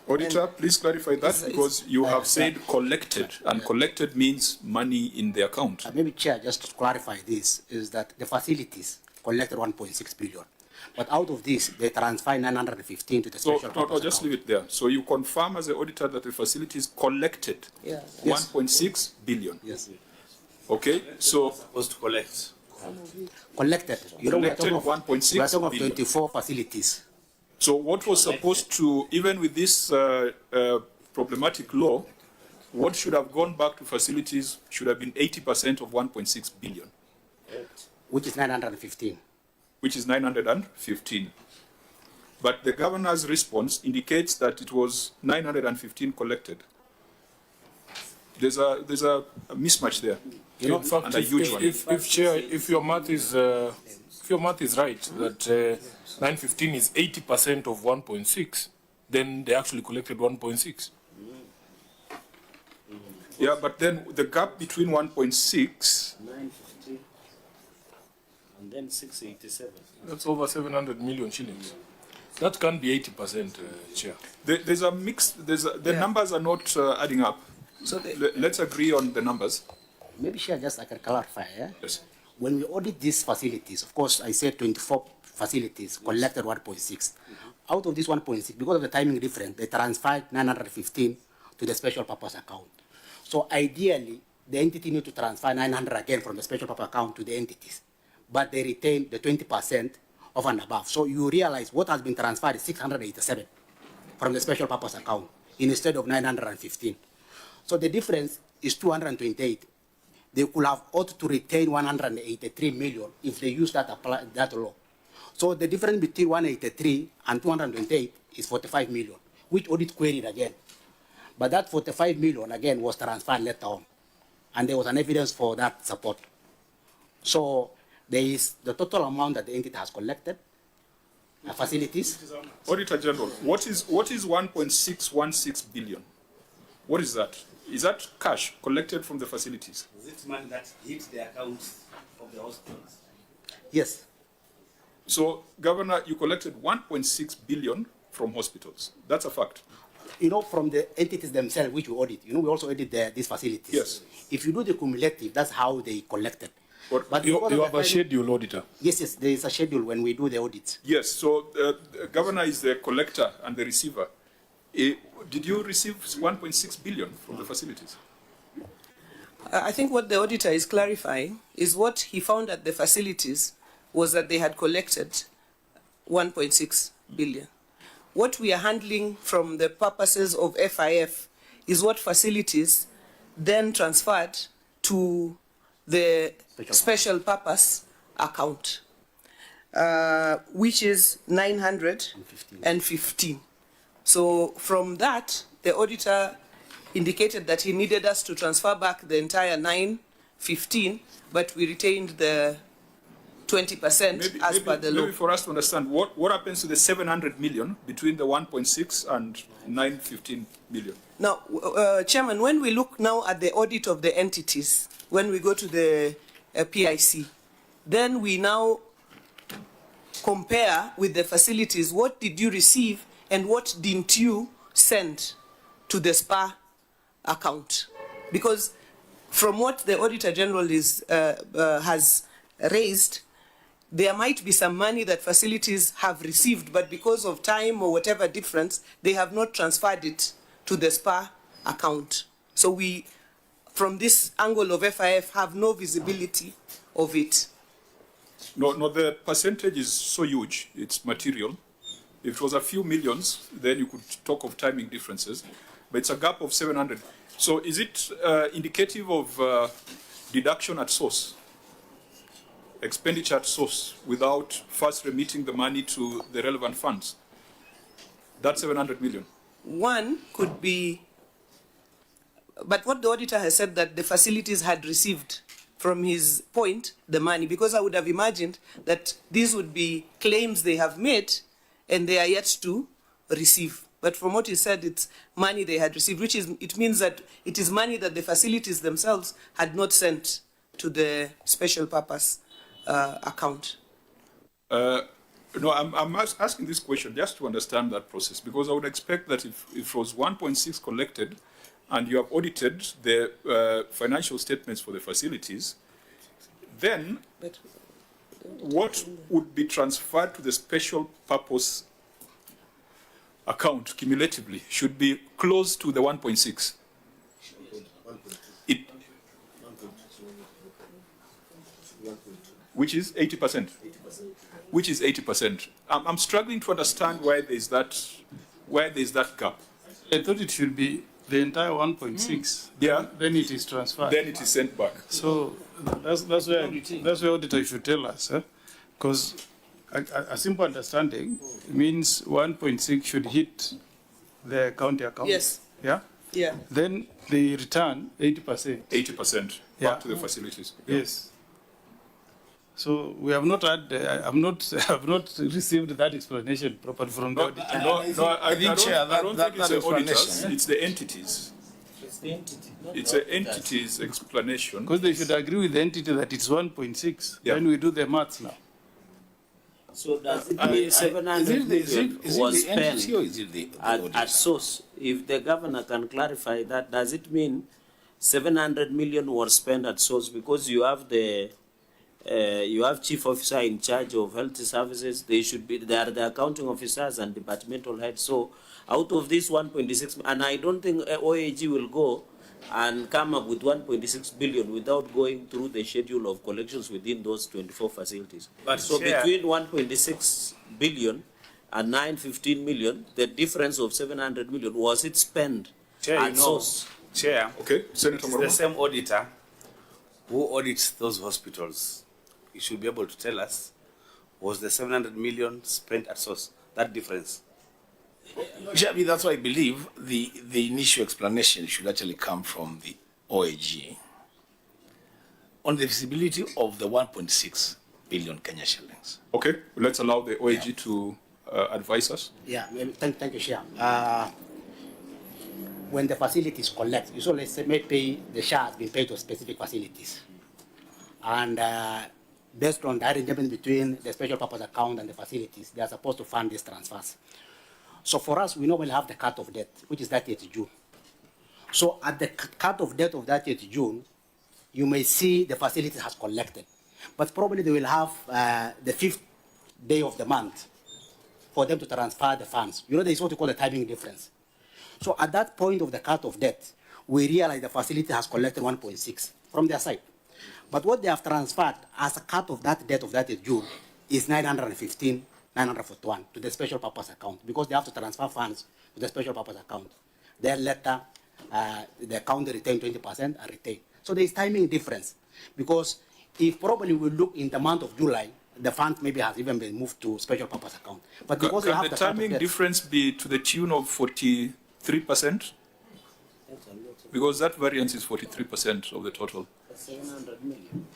Auditor, please clarify that, because you have said collected, and collected means money in the account. Maybe, Chair, just to clarify this, is that the facilities collected 1.6 billion. But out of this, they transfer 915 to the special purpose No, just leave it there. So you confirm as the auditor that the facilities collected 1.6 billion. Yes. Okay, so supposed to collect. Collected. You know, collected we are talking 1.6 of 24 facilities. So what was supposed to, even with this problematic law, what should have gone back to facilities should have been 80% of 1.6 billion. Which is 915. Which is 915. But the governor's response indicates that it was 915 collected. There's a mismatch there. You know, in fact, and a huge one. If your math is right, that 915 is 80% of 1.6, then they actually collected 1.6. Yeah, but then the gap between 1.6 950 and then 687. That's over 700 million shillings. That can't be 80%, Chair. There's a mix. The numbers are not adding up. So let's agree on the numbers. Maybe, Chair, just I can clarify. Yeah? Yes. When we audit these facilities, of course, I said 24 facilities collected 1.6. Out of this 1.6, because of the timing difference, they transferred 915 to the special purpose account. So ideally, the entity need to transfer 900 again from the special purpose account to the entities, but they retain the 20% of and above. So you realize what has been transferred is 687 from the special purpose account instead of 915. So the difference is 228. They could have ought to retain 183 million if they use that law. So the difference between 183 and 228 is 45 million, which audit queried again. But that 45 million again was transferred later on, and there was an evidence for that support. So there is the total amount that the entity has collected, facilities. Auditor General, what is 1.616 billion? What is that? Is that cash collected from the facilities? Is it money that hits the accounts of the hospitals? Yes. So, Governor, you collected 1.6 billion from hospitals. That's a fact. You know, from the entities themselves, which we audit. You know, we also audit these facilities. Yes. If you do the cumulative, that's how they collected. But you have a schedule, auditor. Yes, there is a schedule when we do the audits. Yes, so the Governor is the collector and the receiver. Did you receive 1.6 billion from the facilities? I think what the auditor is clarifying is what he found at the facilities was that they had collected 1.6 billion. What we are handling from the purposes of FIF is what facilities then transferred to the special purpose account, which is 915. So from that, the auditor indicated that he needed us to transfer back the entire 915, but we retained the 20% as per the law. Maybe for us to understand, what happens to the 700 million between the 1.6 and 915 million? Now, Chairman, when we look now at the audit of the entities, when we go to the PIC, then we now compare with the facilities, what did you receive and what didn't you send to the SPA account? Because from what the Auditor General has raised, there might be some money that facilities have received, but because of time or whatever difference, they have not transferred it to the SPA account. So we, from this angle of FIF, have no visibility of it. No, the percentage is so huge, it's material. If it was a few millions, then you could talk of timing differences, but it's a gap of 700. So is it indicative of deduction at source? Expenditure at source without first remitting the money to the relevant funds? That's 700 million. One could be, but what the auditor has said that the facilities had received from his point, the money, because I would have imagined that these would be claims they have made and they are yet to receive. But from what he said, it's money they had received, which is, it means that it is money that the facilities themselves had not sent to the special purpose account. No, I'm asking this question just to understand that process, because I would expect that if it was 1.6 collected and you have audited the financial statements for the facilities, then what would be transferred to the special purpose account cumulatively should be close to the 1.6. Which is 80%. Which is 80%. I'm struggling to understand why there's that gap. I thought it should be the entire 1.6. Yeah. Then it is transferred. Then it is sent back. So that's where auditor should tell us, because a simple understanding means 1.6 should hit the county account. Yes. Yeah. Yeah. Then they return 80%. 80% back to the facilities. Yeah. Yes. So we have not had. I've not received that explanation properly from the auditor. I don't think it's the auditors. It's the entities. It's the entity. It's an entity's explanation. Because they should agree with the entity that it's 1.6. Yeah. Then we do the maths now. So does it mean 700 million was spent at source? If the governor can clarify that, does it mean 700 million was spent at source? Because you have the you have chief officer in charge of health services. They are the accounting officers and departmental heads. So out of this 1.6, and I don't think OAG will go and come up with 1.6 billion without going through the schedule of collections within those 24 facilities. But so Chair, between 1.6 billion and 915 million, the difference of 700 million, was it spent at source? Chair, okay, Senator it's the same auditor who audits those hospitals. He should be able to tell us, was the 700 million spent at source? That difference. Chair, that's why I believe the initial explanation should actually come from the OAG on the visibility of the 1.6 billion Kenya shillings. Okay, let's allow the OAG to advise us. Yeah, thank you, Chair. When the facilities collect, you let's say maybe the share has been paid to specific facilities. And based on the arrangement between the special purpose account and the facilities, they are supposed to fund these transfers. So for us, we normally have the cut-off date, which is 30th June. So at the cut-off date of 30th June, you may see the facility has collected. But probably they will have the 5th day of the month for them to transfer the funds. You know, there's what we call the timing difference. So at that point of the cut-off date, we realize the facility has collected 1.6 from their side. But what they have transferred as a cut of that date of 30th June is 941 to the special purpose account, because they have to transfer funds to the special purpose account. Then later, the county retained 20% and retain. So there is timing difference. Because if probably we look in the month of July, the fund maybe has even been moved to special purpose account. But because we Can have the cut-off timing date- difference be to the tune of 43%? Because that variance is 43% of the total. 700 million.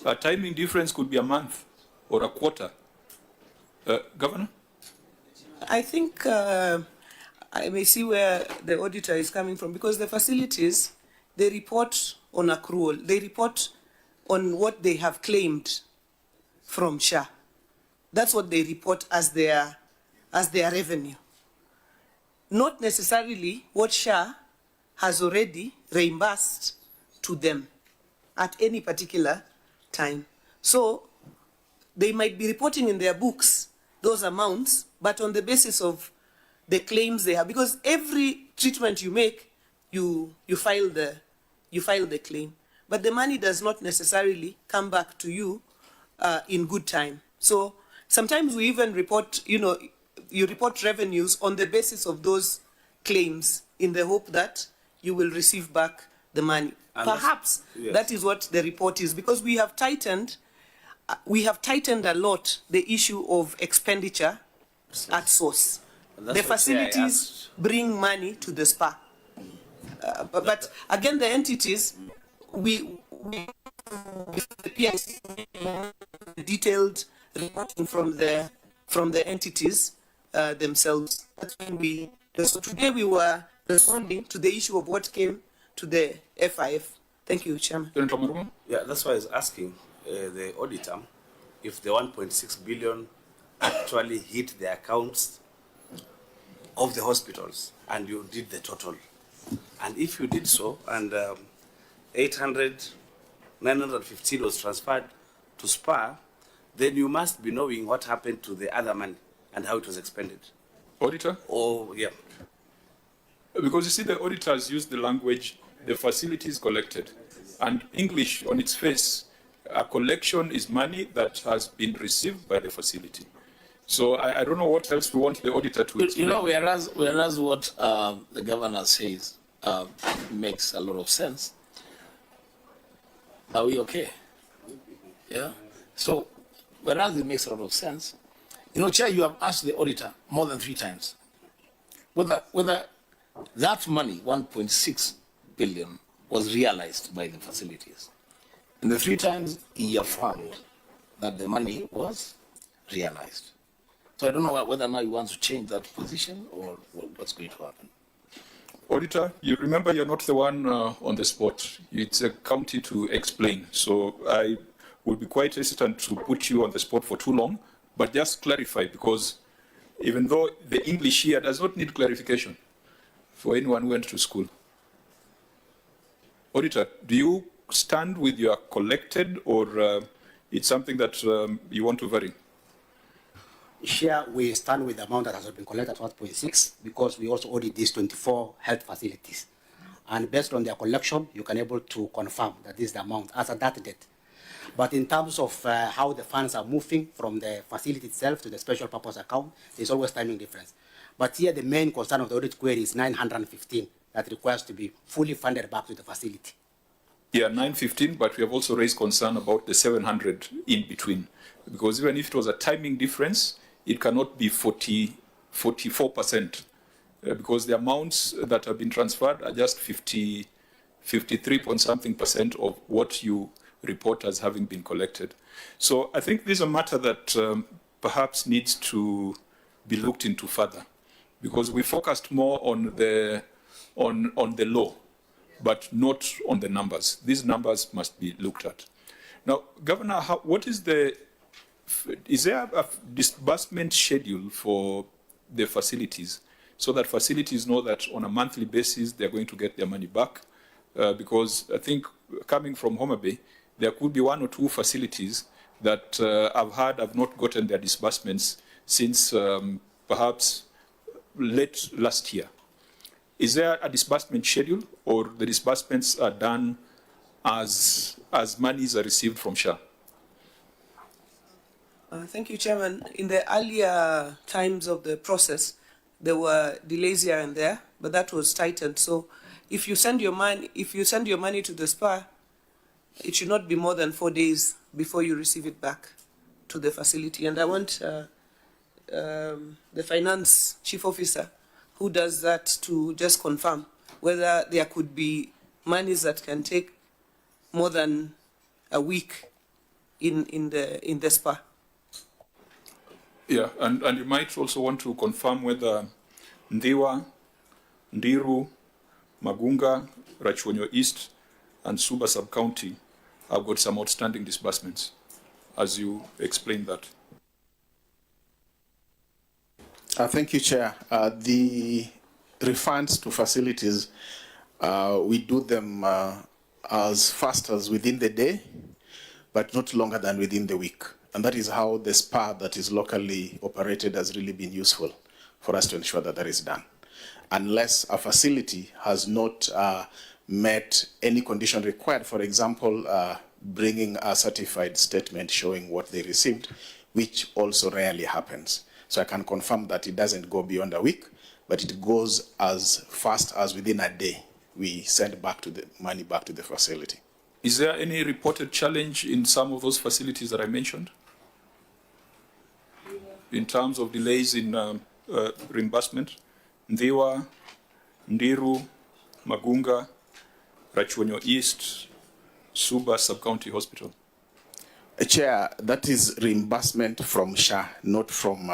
A timing difference could be a month or a quarter. Governor? I think I may see where the auditor is coming from, because the facilities, they report on accrual. They report on what they have claimed from SHA. That's what they report as their revenue. Not necessarily what SHA has already reimbursed to them at any particular time. So they might be reporting in their books those amounts, but on the basis of the claims they have, because every treatment you make, you file the claim, but the money does not necessarily come back to you in good time. So sometimes we even report, you report revenues on the basis of those claims in the hope that you will receive back the money. And Perhaps yes. that is what the report is, because we have tightened a lot the issue of expenditure at source. And The that's what, Chair, I facilities bring money to the spa. But again, the entities, we the PS detailed reporting from the entities themselves. That's when so today we were responding to the issue of what came to the FIF. Thank you, Chairman. Yeah, that's why I was asking the auditor if the 1.6 billion actually hit the accounts of the hospitals, and you did the total. And if you did so, and 915 was transferred to SPA, then you must be knowing what happened to the other money and how it was expended. Auditor? Oh, yeah. Because you see, the auditors use the language, the facility is collected. And English, on its face, a collection is money that has been received by the facility. So I don't know what else we want the auditor to explain. Whereas what the governor says makes a lot of sense. Are we okay? Yeah. So, whereas it makes a lot of sense, Chair, you have asked the auditor more than 3 times whether that money, 1.6 billion, was realized by the facilities. And the 3 times he affirmed that the money was realized. So I don't know whether now he wants to change that position or what's going to happen. Auditor, you remember you're not the one on the spot. It's a county to explain. So I would be quite hesitant to put you on the spot for too long, but just clarify, because even though the English here does not need clarification for anyone who went to school. Auditor, do you stand with your collected, or it's something that you want to vary? Here we stand with the amount that has been collected at 1.6 because we also audit these 24 health facilities. And based on their collection, you can able to confirm that this is the amount as at that date. But in terms of how the funds are moving from the facility itself to the special purpose account, there's always timing difference. But here the main concern of the audit query is 915 that requires to be fully funded back to the facility. Yeah, 915, but we have also raised concern about the 700 in between. Because even if it was a timing difference, it cannot be 44%, because the amounts that have been transferred are just 53 point something percent of what you report as having been collected. So I think this is a matter that perhaps needs to be looked into further, because we focused more on the law, but not on the numbers. These numbers must be looked at. Now, Governor, is there a disbursement schedule for the facilities so that facilities know that on a monthly basis they're going to get their money back? Because I think coming from Homa Bay, there could be 1 or 2 facilities that have not gotten their disbursements since perhaps late last year. Is there a disbursement schedule, or the disbursements are done as monies are received from SHA? Thank you, Chairman. In the earlier times of the process, there were delays here and there, but that was tightened. So if you send your money to the SPA, it should not be more than 4 days before you receive it back to the facility. And I want the finance chief officer who does that to just confirm whether there could be monies that can take more than a week in the SPA. Yeah, and you might also want to confirm whether Ndiwa, Ndiru, Magunga, Rachonyo East, and Suba Sub-County have got some outstanding disbursements, as you explained that. Thank you, Chair. The refunds to facilities, we do them as fast as within the day, but not longer than within the week. And that is how the SPA that is locally operated has really been useful for us to ensure that that is done. Unless a facility has not met any condition required, for example, bringing a certified statement showing what they received, which also rarely happens. So I can confirm that it doesn't go beyond a week, but it goes as fast as within a day we send back to the money back to the facility. Is there any reported challenge in some of those facilities that I mentioned? In terms of delays in reimbursement? Ndiwa, Ndiru, Magunga, Rachonyo East, Suba Sub-County Hospital. Chair, that is reimbursement from SHA, not from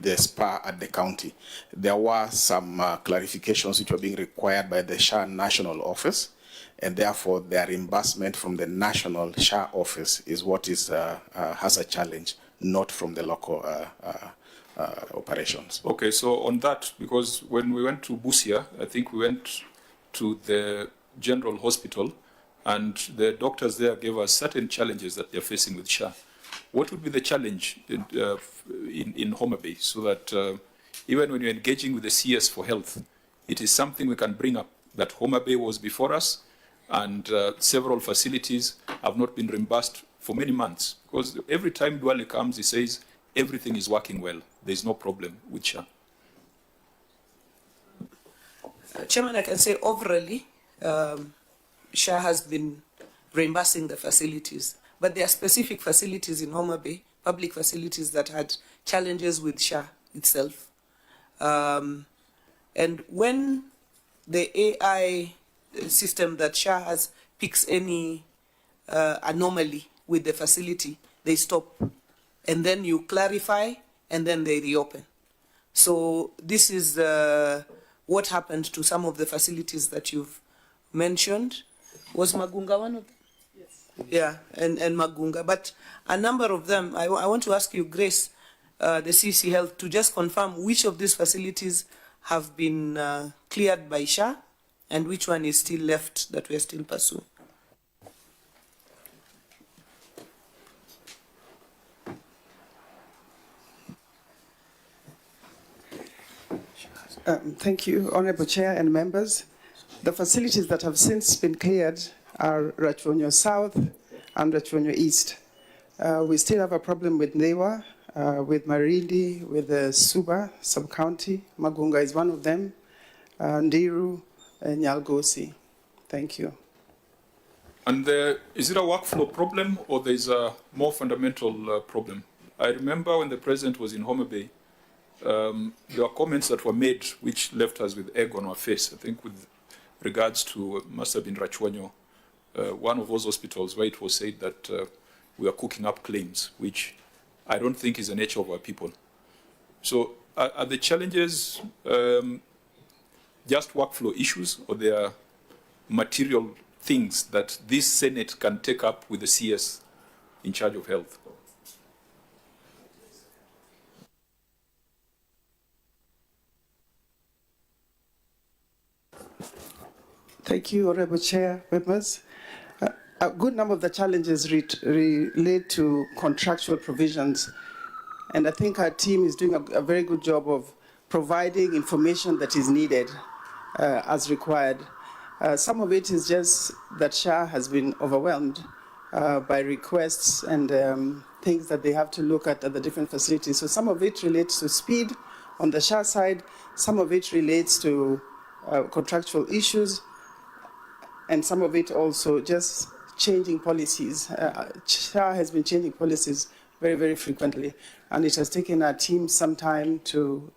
the SPA at the county. There were some clarifications which were being required by the SHA national office, and therefore their reimbursement from the national SHA office is what is has a challenge, not from the local operations. Okay, so on that, because when we went to Busia, I think we went to the general hospital, and the doctors there gave us certain challenges that they're facing with SHA. What would be the challenge in Homa Bay, so that even when you're engaging with the CS for health, it is something we can bring up, that Homa Bay was before us, and several facilities have not been reimbursed for many months. Because every time Duale comes, he says, everything is working well. There's no problem with SHA. Chairman, I can say overally, SHA has been reimbursing the facilities, but there are specific facilities in Homa Bay, public facilities that had challenges with SHA itself. And when the AI system that SHA has picks any anomaly with the facility, they stop. And then you clarify, and then they reopen. So this is what happened to some of the facilities that you've mentioned. Was Magunga one of them? Yes. Yeah, and Magunga. But a number of them, I want to ask you, Grace, the CC Health, to just confirm which of these facilities have been cleared by SHA and which one is still left that we are still pursuing. Thank you, Honorable Chair and members. The facilities that have since been cleared are Rachonyo South and Rachonyo East. We still have a problem with Ndiwa, with Marindi, with the Suba sub-county. Magunga is one of them, Ndiru, and Nyalgosi. Thank you. And is it a workflow problem, or there's a more fundamental problem? I remember when the president was in Homa Bay, there were comments that were made which left us with egg on our face. I think with regards to, must have been Rachonyo, one of those hospitals where it was said that we are cooking up claims, which I don't think is the nature of our people. So are the challenges just workflow issues, or there are material things that this Senate can take up with the CS in charge of health? Thank you, Honorable Chair, members. A good number of the challenges relate to contractual provisions, and I think our team is doing a very good job of providing information that is needed as required. Some of it is just that SHA has been overwhelmed by requests and things that they have to look at the different facilities. So some of it relates to speed on the SHA side, some of it relates to contractual issues, and some of it also just changing policies. SHA has been changing policies very, very frequently, and it has taken our team some time to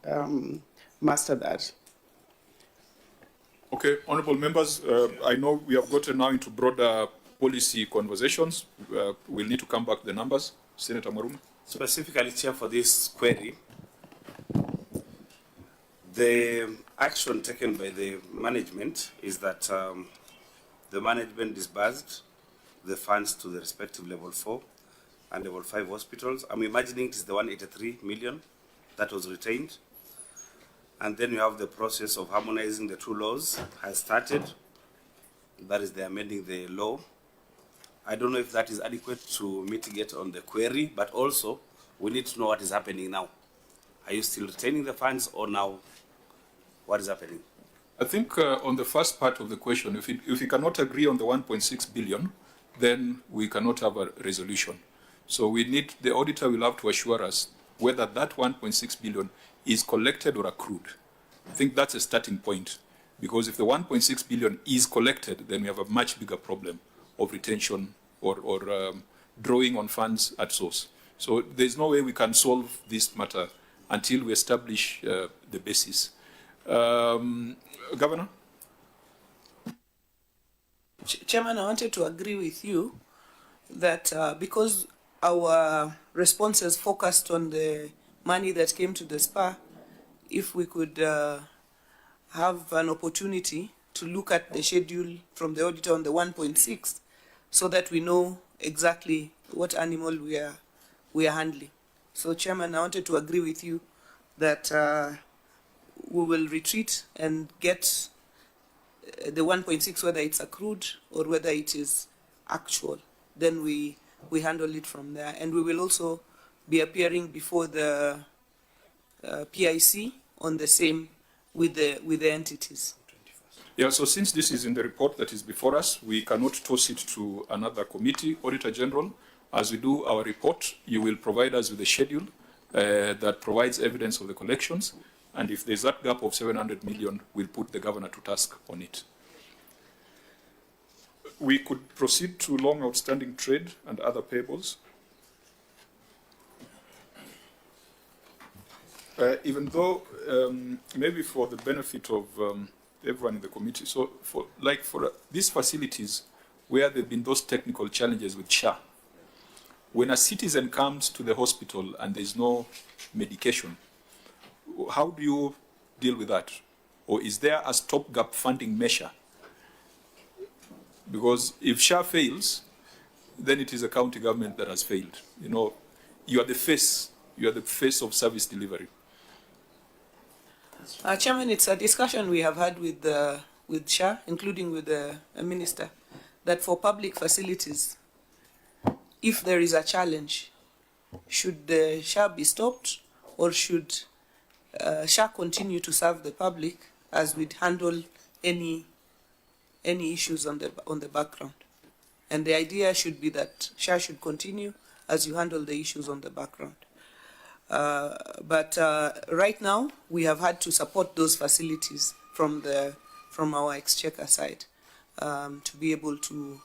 master that. Okay, honourable members, I know we have gotten now into broader policy conversations. We'll need to come back to the numbers. Senator Maruma. Specifically, Chair, for this query, the action taken by the management is that the management disbursed the funds to the respective level 4 and level 5 hospitals. I'm imagining it is the 183 million that was retained. And then you have the process of harmonizing the two laws has started. That is, they're amending the law. I don't know if that is adequate to mitigate on the query, but also we need to know what is happening now. Are you still retaining the funds, or now what is happening? I think on the first part of the question, if we cannot agree on the 1.6 billion, then we cannot have a resolution. So we need, the auditor will have to assure us whether that 1.6 billion is collected or accrued. I think that's a starting point, because if the 1.6 billion is collected, then we have a much bigger problem of retention or drawing on funds at source. So there's no way we can solve this matter until we establish the basis. Governor? Chairman, I wanted to agree with you that because our responses focused on the money that came to the SPA, if we could have an opportunity to look at the schedule from the auditor on the 1.6 so that we know exactly what animal we are handling. So, Chairman, I wanted to agree with you that we will retreat and get the 1.6, whether it's accrued or whether it is actual. Then we handle it from there. And we will also be appearing before the PIC on the same with the entities. Yeah, so since this is in the report that is before us, we cannot toss it to another committee. Auditor General, as we do our report, you will provide us with a schedule that provides evidence of the collections. And if there's that gap of 700 million, we'll put the governor to task on it. We could proceed to long outstanding trade and other payables. Even though, maybe for the benefit of everyone in the committee, so for these facilities where there have been those technical challenges with SHA, when a citizen comes to the hospital and there's no medication, how do you deal with that? Or is there a stopgap funding measure? Because if SHA fails, then it is a county government that has failed. You know, you are the face of service delivery. Chairman, it's a discussion we have had with SHA, including with the minister, that for public facilities, if there is a challenge, should the SHA be stopped, or should SHA continue to serve the public as we'd handle any issues on the background? And the idea should be that SHA should continue as you handle the issues on the background. But right now, we have had to support those facilities from our exchequer side to be able to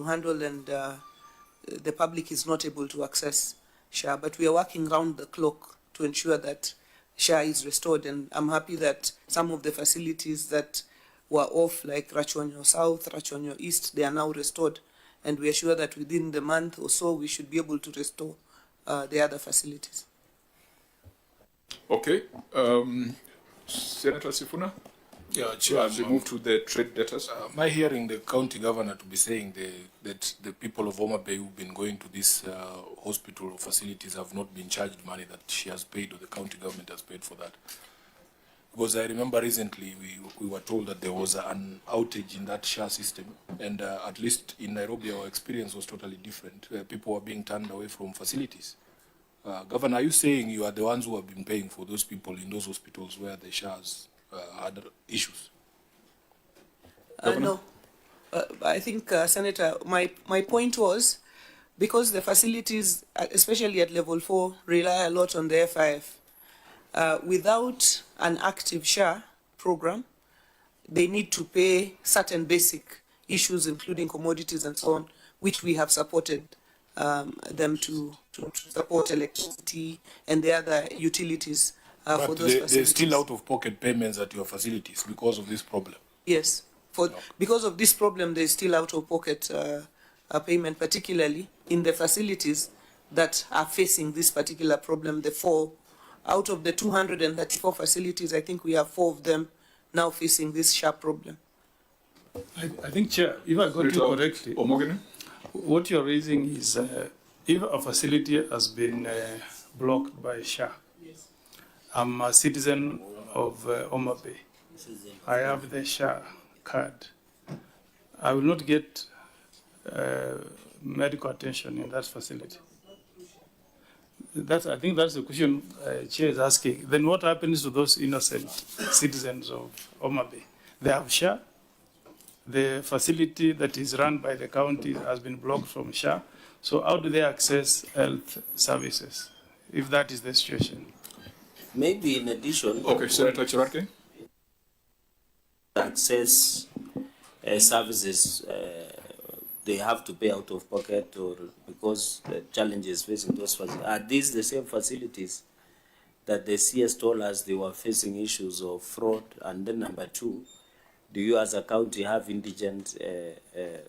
handle, and the public is not able to access SHA. But we are working round the clock to ensure that SHA is restored, and I'm happy that some of the facilities that were off, like Rachonyo South, Rachonyo East, they are now restored, and we are sure that within the month or so, we should be able to restore the other facilities. Okay. Senator Sifuna? Yeah, Chair. As we move to the trade debtors. Am I hearing the county governor to be saying that the people of Homa Bay who've been going to this hospital or facilities have not been charged money that she has paid, or the county government has paid for that? Because I remember recently we were told that there was an outage in that SHA system, and at least in Nairobi our experience was totally different. People were being turned away from facilities. Governor, are you saying you are the ones who have been paying for those people in those hospitals where the SHAs had issues? No. I think, Senator, my point was, because the facilities, especially at level 4, rely a lot on the FIF, without an active SHA program, they need to pay certain basic issues, including commodities and so on, which we have supported them to support electricity and the other utilities for But those facilities. they're still out-of-pocket payments at your facilities because of this problem. Yes, because of this problem, there's still out-of-pocket payment, particularly in the facilities that are facing this particular problem. The 4 out of the 234 facilities, I think we have 4 of them now facing this sharp problem. I think, Chair, if I got you correctly, what you're raising is if a facility has been blocked by SHA, I'm a citizen of Homa Bay. I have the SHA card. I will not get medical attention in that facility. I think that's the question Chair is asking. Then what happens to those innocent citizens of Homa Bay? They have SHA. The facility that is run by the county has been blocked from SHA. So how do they access health services if that is the situation? Maybe in addition, okay, Senator Chirake. Access services, they have to pay out of pocket, or because the challenges facing those facilities. Are these the same facilities that the CS told us they were facing issues of fraud? And then number 2, do you as a county have indigent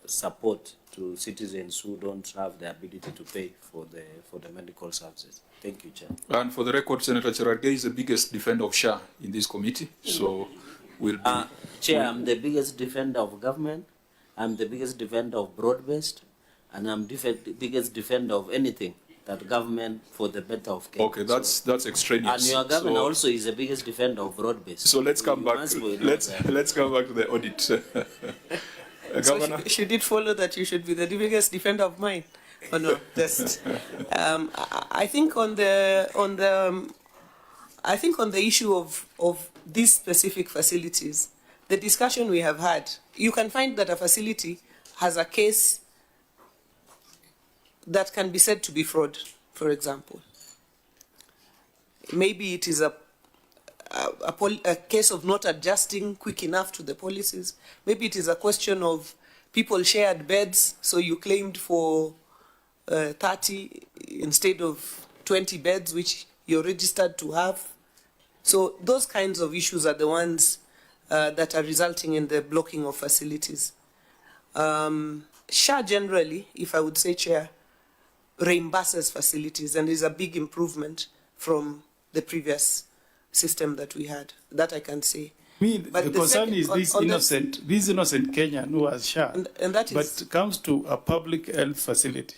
support to citizens who don't have the ability to pay for the medical services? Thank you, Chair. And for the record, Senator Chirake is the biggest defender of SHA in this committee. So we'll be... Chair, I'm the biggest defender of government. I'm the biggest defender of broad-based. And I'm the biggest defender of anything that government for the better of Kenya. Okay, that's extraneous. And your governor also is the biggest defender of broad-based. So let's come back. Let's come back to the audit. Governor, so should it follow that you should be the biggest defender of mine? Or no? Just I think on the issue of these specific facilities, the discussion we have had, you can find that a facility has a case that can be said to be fraud, for example. Maybe it is a case of not adjusting quick enough to the policies. Maybe it is a question of people shared beds, so you claimed for 30 instead of 20 beds, which you're registered to have. So those kinds of issues are the ones that are resulting in the blocking of facilities. SHA generally, if I would say, Chair, reimburses facilities and is a big improvement from the previous system that we had. That I can say. But the concern is this innocent Kenyan who has SHA, and that is, but comes to a public health facility.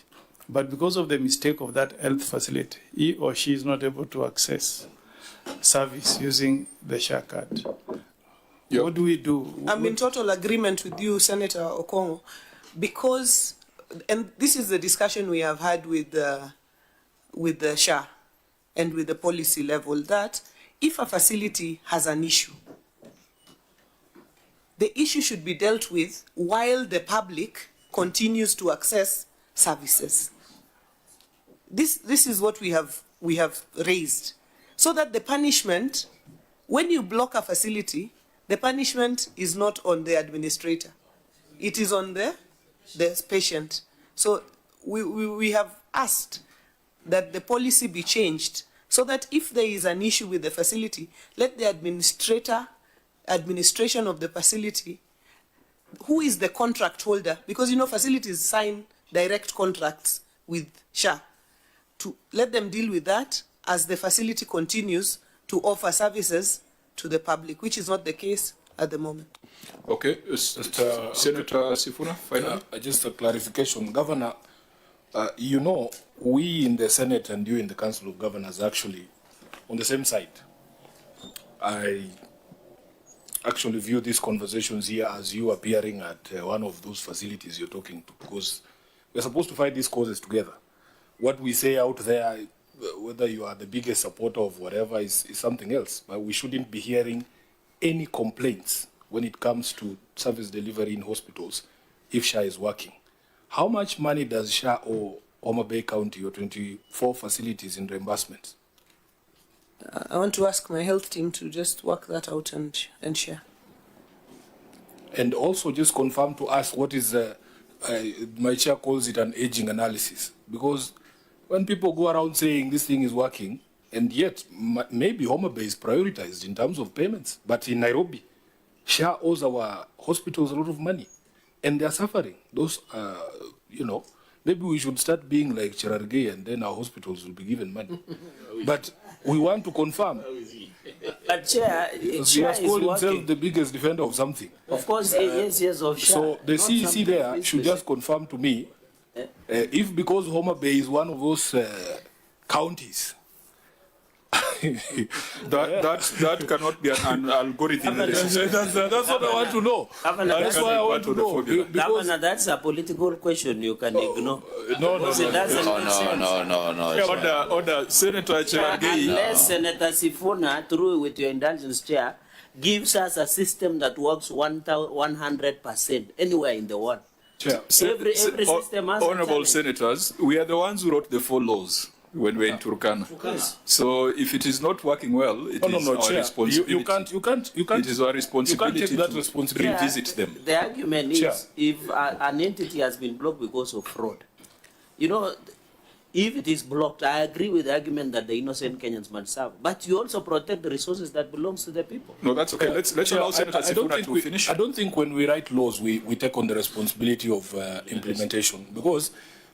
But because of the mistake of that health facility, he or she is not able to access service using the SHA card. Yep. What do we do? I'm in total agreement with you, Senator Okongo, because, and this is the discussion we have had with the SHA and with the policy level, that if a facility has an issue, the issue should be dealt with while the public continues to access services. This is what we have raised, so that the punishment, when you block a facility, the punishment is not on the administrator. It is on the patient. So we have asked that the policy be changed so that if there is an issue with the facility, let the administration of the facility, who is the contract holder, because you know facilities sign direct contracts with SHA, to let them deal with that as the facility continues to offer services to the public, which is not the case at the moment. Okay, Senator Sifuna, finally. Just a clarification. Governor, you know, we in the Senate and you in the Council of Governors actually on the same side. I actually view these conversations here as you appearing at one of those facilities you're talking to, because we're supposed to fight these causes together. What we say out there, whether you are the biggest supporter of whatever, is something else. But we shouldn't be hearing any complaints when it comes to service delivery in hospitals if SHA is working. How much money does SHA owe Homa Bay County, your 24 facilities in reimbursements? I want to ask my health team to just work that out and share. And also just confirm to us what is my chair calls it an aging analysis, because when people go around saying this thing is working, and yet maybe Homa Bay is prioritized in terms of payments, but in Nairobi, SHA owes our hospitals a lot of money, and they're suffering. Those, you know, maybe we should start being like Cherargei, and then our hospitals will be given money. But we want to confirm. But Chair, He has called himself the biggest defender of something. Of course, yes, of SHA. So the CEC there should just confirm to me if, because Homa Bay is one of those counties, that cannot be an algorithm. That's what I want to know. That's why I want to know. Governor, that's a political question you can ignore. No. Order, Senator Cherargei. Unless Senator Sifuna, through with your indulgence, Chair, gives us a system that works 100% anywhere in the world. Chair, every system has Honorable Senators, we are the ones who wrote the 4 laws when we're in Turkana. Yes. So if it is not working well, it is our Chair, responsibility. You can't. It is our responsibility you can't take that to responsibility. revisit them. The argument is, Chair. if an entity has been blocked because of fraud, you know, if it is blocked, I agree with the argument that the innocent Kenyans must serve. But you also protect the resources that belongs to the people. No, that's okay. Let's allow Senator Sifuna to finish. I don't think when we write laws, we take on the responsibility of implementation, because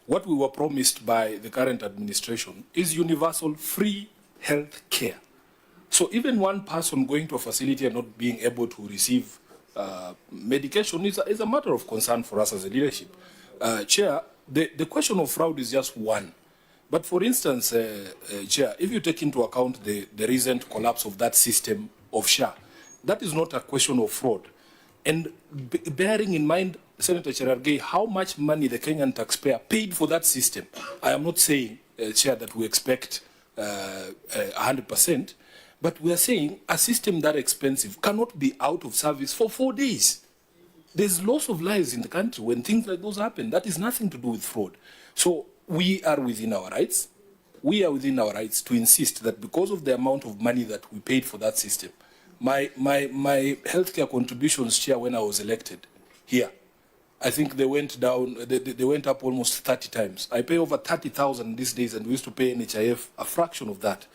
what we were promised by the current administration is universal free health care. So even one person going to a facility and not being able to receive medication is a matter of concern for us as a leadership. Chair, the question of fraud is just one. But for instance, Chair, if you take into account the recent collapse of that system of SHA, that is not a question of fraud. And bearing in mind, Senator Cherargei, how much money the Kenyan taxpayer paid for that system, I am not saying, Chair, that we expect 100%, but we are saying a system that expensive cannot be out of service for 4 days. There's loss of lives in the country when things like those happen. That is nothing to do with fraud. So we are within our rights. We are within our rights to insist that because of the amount of money that we paid for that system, my healthcare contributions, Chair, when I was elected here, I think they went down, they went up almost 30 times. I pay over 30,000 these days, and we used to pay NHIF a fraction of that.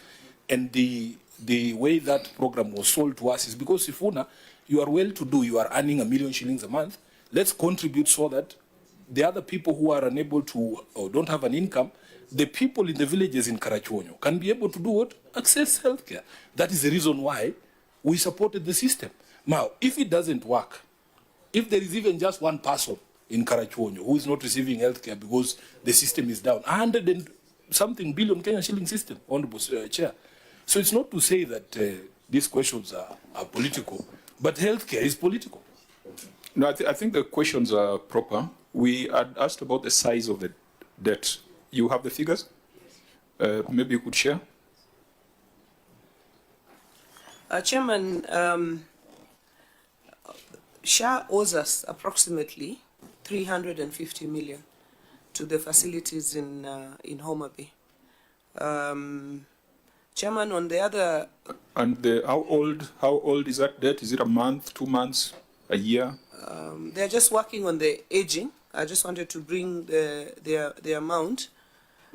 And the way that program was sold to us is because, Sifuna, you are well-to-do, you are earning $1 million shillings a month, let's contribute so that the other people who are unable to or don't have an income, the people in the villages in Karachuonyo can be able to do what? Access healthcare. That is the reason why we supported the system. Now, if it doesn't work, if there is even just one person in Karachuonyo who is not receiving healthcare because the system is down, 100 and something billion Kenyan shilling system, Honorable Chair. So it's not to say that these questions are political, but healthcare is political. No, I think the questions are proper. We had asked about the size of the debt. You have the figures? Maybe you could share? Chairman, SHA owes us approximately 350 million to the facilities in Homa Bay. Chairman, on the other... And how old is that debt? Is it a month, 2 months, a year? They're just working on the aging. I just wanted to bring the amount.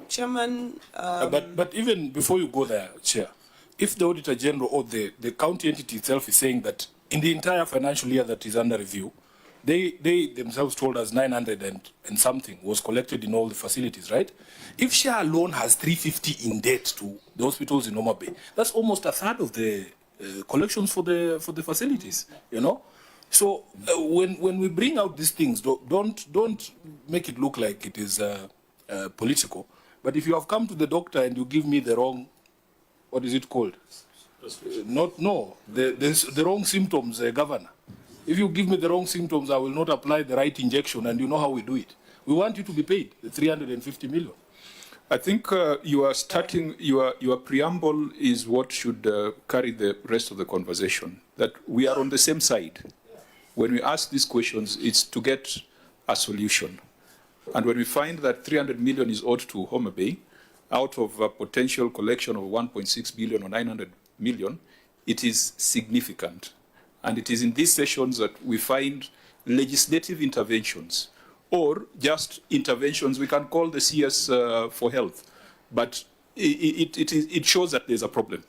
Chairman... But even before you go there, Chair, if the Auditor General or the county entity itself is saying that in the entire financial year that is under review, they themselves told us 900 and something was collected in all the facilities, right? If SHA alone has 350 in debt to the hospitals in Homa Bay, that's almost a third of the collections for the facilities, you know? So when we bring out these things, don't make it look like it is political. But if you have come to the doctor and you give me the wrong, what is it called? The wrong symptoms, Governor. If you give me the wrong symptoms, I will not apply the right injection, and you know how we do it. We want you to be paid the 350 million. I think you are starting, your preamble is what should carry the rest of the conversation, that we are on the same side. When we ask these questions, it's to get a solution. And when we find that 300 million is owed to Homa Bay, out of a potential collection of 1.6 billion or 900 million, it is significant. And it is in these sessions that we find legislative interventions or just interventions. We can call the CS for health, but it shows that there's a problem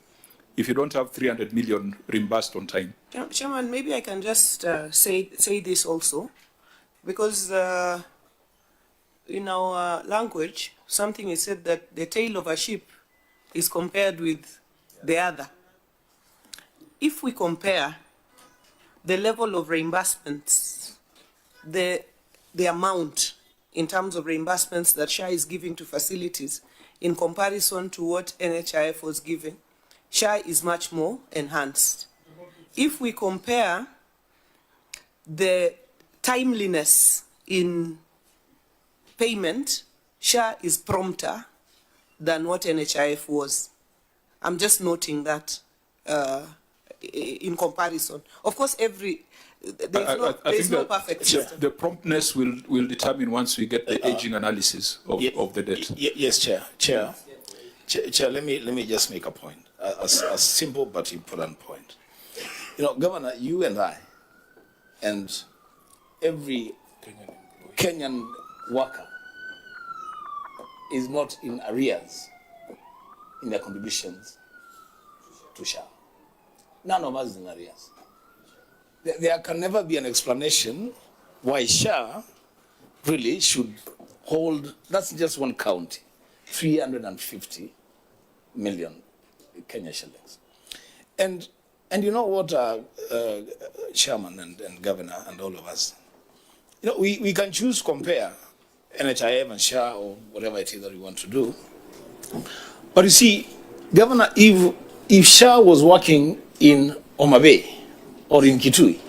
if you don't have 300 million reimbursed on time. Chairman, maybe I can just say this also, because in our language, something is said that the tail of a ship is compared with the other. If we compare the level of reimbursements, the amount in terms of reimbursements that SHA is giving to facilities in comparison to what NHIF was giving, SHA is much more enhanced. If we compare the timeliness in payment, SHA is prompter than what NHIF was. I'm just noting that in comparison. Of course, there's no perfect system. The promptness will determine once we get the aging analysis of the debt. Yes, Chair. Chair, let me just make a point, a simple but important point. You know, Governor, you and I, and every Kenyan worker is not in arrears in their contributions to SHA. None of us is in arrears. There can never be an explanation why SHA really should hold, that's just one county, 350 million Kenya shillings. And you know what, Chairman and Governor and all of us, you know, we can choose to compare NHIF and SHA or whatever it is that we want to do. But you see, Governor, if SHA was working in Homa Bay or in Kitui,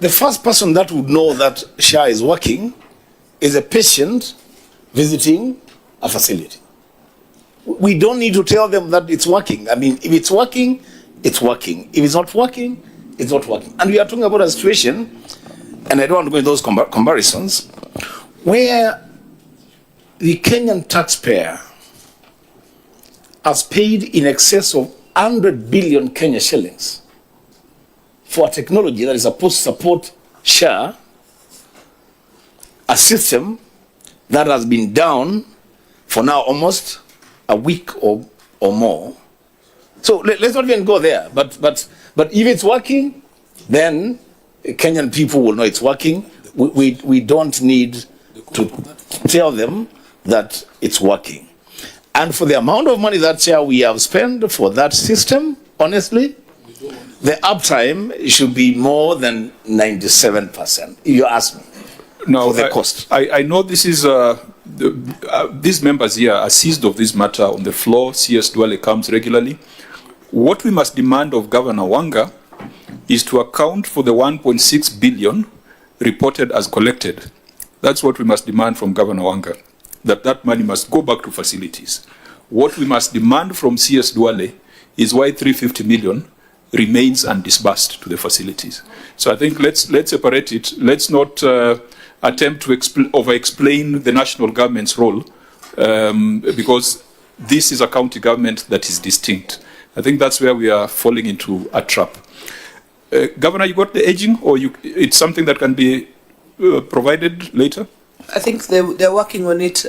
the first person that would know that SHA is working is a patient visiting a facility. We don't need to tell them that it's working. I mean, if it's working, it's working. If it's not working, it's not working. And we are talking about a situation, and I don't want to go into those comparisons, where the Kenyan taxpayer has paid in excess of 100 billion Kenya shillings for a technology that is supposed to support SHA, a system that has been down for now almost a week or more. So let's not even go there. But if it's working, then Kenyan people will know it's working. We don't need to tell them that it's working. And for the amount of money that we have spent for that system, honestly, the uptime should be more than 97%, if you ask me. Now, for the cost. I know this is, these members here are seized of this matter on the floor. CS Duale comes regularly. What we must demand of Governor Wanga is to account for the 1.6 billion reported as collected. That's what we must demand from Governor Wanga, that money must go back to facilities. What we must demand from CS Duale is why 350 million remains undisbursed to the facilities. So I think let's separate it. Let's not attempt to over-explain the national government's role because this is a county government that is distinct. I think that's where we are falling into a trap. Governor, you got the aging, or it's something that can be provided later? I think they're working on it,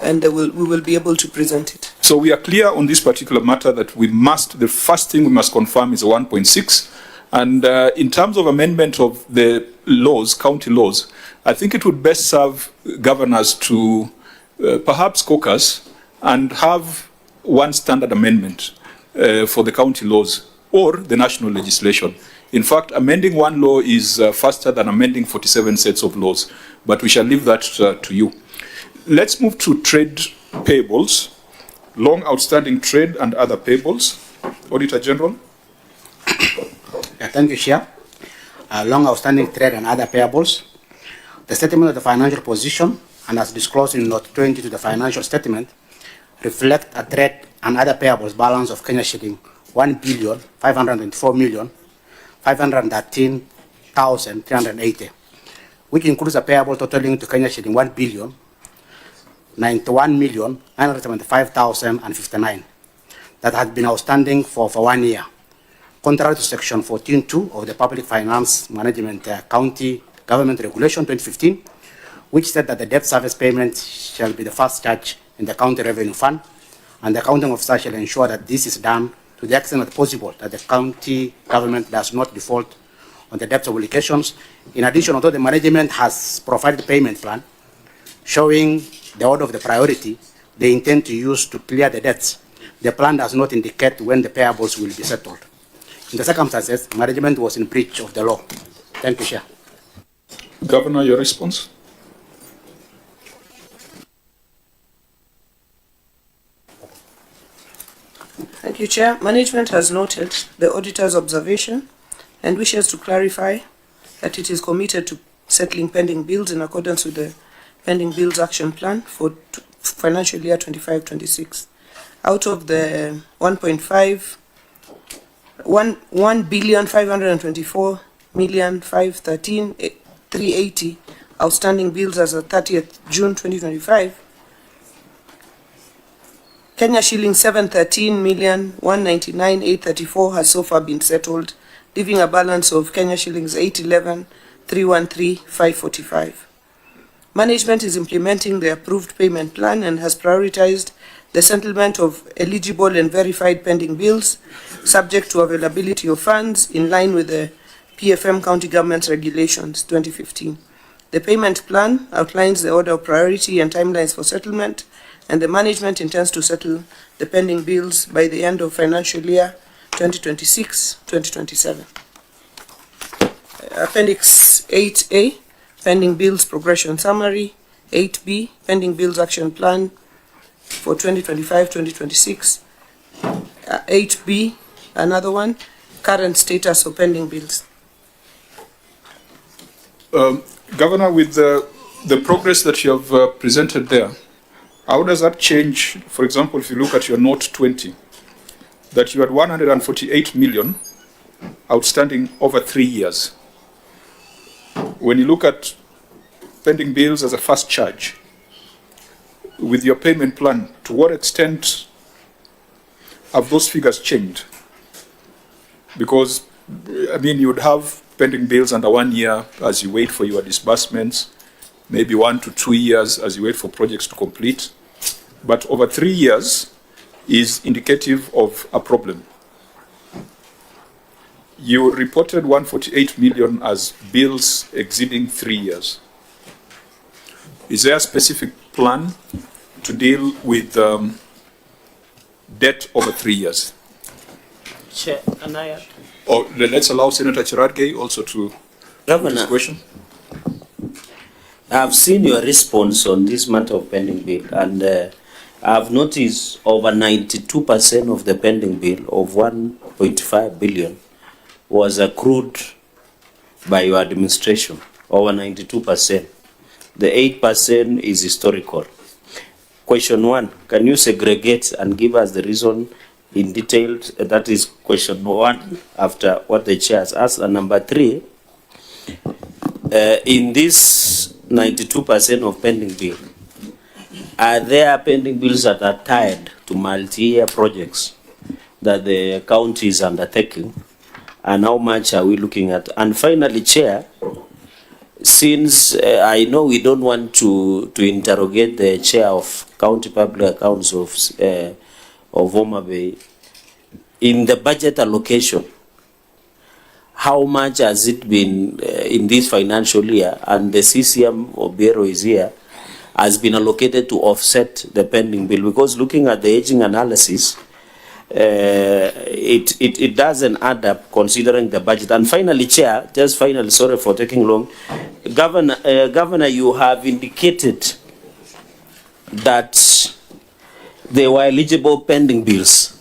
and we will be able to present it. So we are clear on this particular matter that the first thing we must confirm is 1.6. And in terms of amendment of the laws, county laws, I think it would best serve governors to perhaps caucus and have one standard amendment for the county laws or the national legislation. In fact, amending one law is faster than amending 47 sets of laws, but we shall leave that to you. Let's move to trade payables, long outstanding trade and other payables. Auditor General. Thank you, Chair. Long outstanding trade and other payables. The statement of the financial position, and as disclosed in Note 20 to the financial statement, reflect a trade and other payables balance of Kenya shilling 1,504,513,380, which includes a payable totaling to Kenya shilling 1,091,975,059 that had been outstanding for 1 year, contrary to Section 14.2 of the Public Finance Management County Government Regulation 2015, which said that the debt service payment shall be the first charge in the county revenue fund, and the accounting officer shall ensure that this is done to the extent possible, that the county government does not default on the debt obligations. In addition, although the management has provided a payment plan showing the order of the priority they intend to use to clear the debts, the plan does not indicate when the payables will be settled. In the circumstances, management was in breach of the law. Thank you, Chair. Governor, your response? Thank you, Chair. Management has noted the auditor's observation and wishes to clarify that it is committed to settling pending bills in accordance with the Pending Bills Action Plan for financial year 25-26. Out of the 1,524,513,380 outstanding bills as of 30th June 2025, Kenya shillings 713,199,834 has so far been settled, leaving a balance of Kenya shillings 811,313,545. Management is implementing the approved payment plan and has prioritized the settlement of eligible and verified pending bills, subject to availability of funds in line with the PFM County Government Regulations 2015. The payment plan outlines the order of priority and timelines for settlement, and the management intends to settle the pending bills by the end of financial year 2026-2027. Appendix 8A, Pending Bills Progression Summary. 8B, Pending Bills Action Plan for 2025-2026. 8B, another one, Current Status of Pending Bills. Governor, with the progress that you have presented there, how does that change, for example, if you look at your note 20, that you had 148 million outstanding over 3 years. When you look at pending bills as a first charge, with your payment plan, to what extent have those figures changed? Because, I mean, you would have pending bills under 1 year as you wait for your disbursements, maybe 1 to 2 years as you wait for projects to complete. But over 3 years is indicative of a problem. You reported 148 million as bills exceeding 3 years. Is there a specific plan to deal with debt over 3 years? Chair, and I... Or let's allow Senator Cherargei also to Governor, this question. I've seen your response on this matter of pending bill, and I've noticed over 92% of the pending bill of 1.5 billion was accrued by your administration, over 92%. The 8% is historical. Question 1, can you segregate and give us the reason in detail? That is question 1 after what the chair has asked. And number 3, in this 92% of pending bill, are there pending bills that are tied to multi-year projects that the county is undertaking? And how much are we looking at? And finally, Chair, since I know we don't want to interrogate the chair of County Public Accounts of Homa Bay, in the budget allocation, how much has it been in this financial year, and the CCM or Bureau is here, has been allocated to offset the pending bill? Because looking at the aging analysis, it doesn't add up considering the budget. And finally, Chair, just finally, sorry for taking long, Governor, you have indicated that there were eligible pending bills.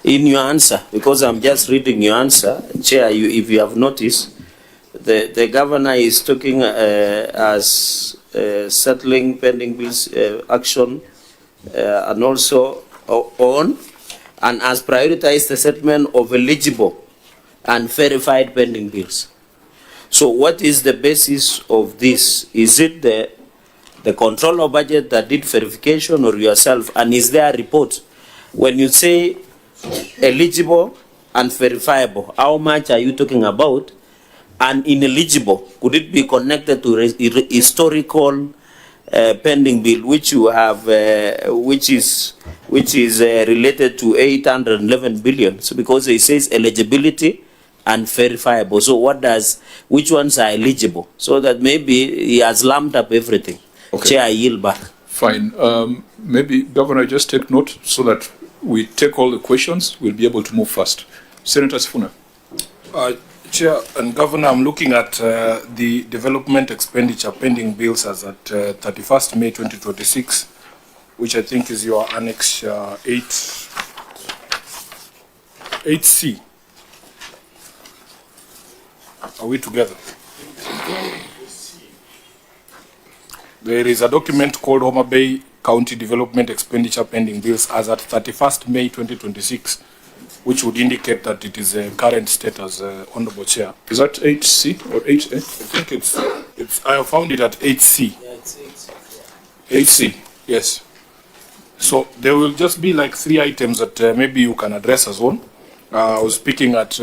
In your answer, because I'm just reading your answer, Chair, if you have noticed, the Governor is talking as settling pending bills action and also on, and has prioritized the settlement of eligible and verified pending bills. So what is the basis of this? Is it the controller budget that did verification, or yourself? And is there a report? When you say eligible and verifiable, how much are you talking about? and ineligible, could it be connected to historical pending bill which you have, which is related to 811 billion? So because it says eligibility and verifiable. So which ones are eligible? So that maybe he has lumped up everything. Okay. Chair, I yield back. Fine. Maybe, Governor, just take note so that we take all the questions. We'll be able to move fast. Senator Sifuna. Chair and Governor, I'm looking at the development expenditure pending bills as at 31st May 2026, which I think is your Annex 8C. Are we together? There is a document called Homa Bay County Development Expenditure Pending Bills as at 31st May 2026, which would indicate that it is a current status, Honorable Chair. Is that 8C or 8A? I think I have found it at 8C. Yeah, it's 8C, yes. So there will just be like 3 items that maybe you can address as one. I was picking out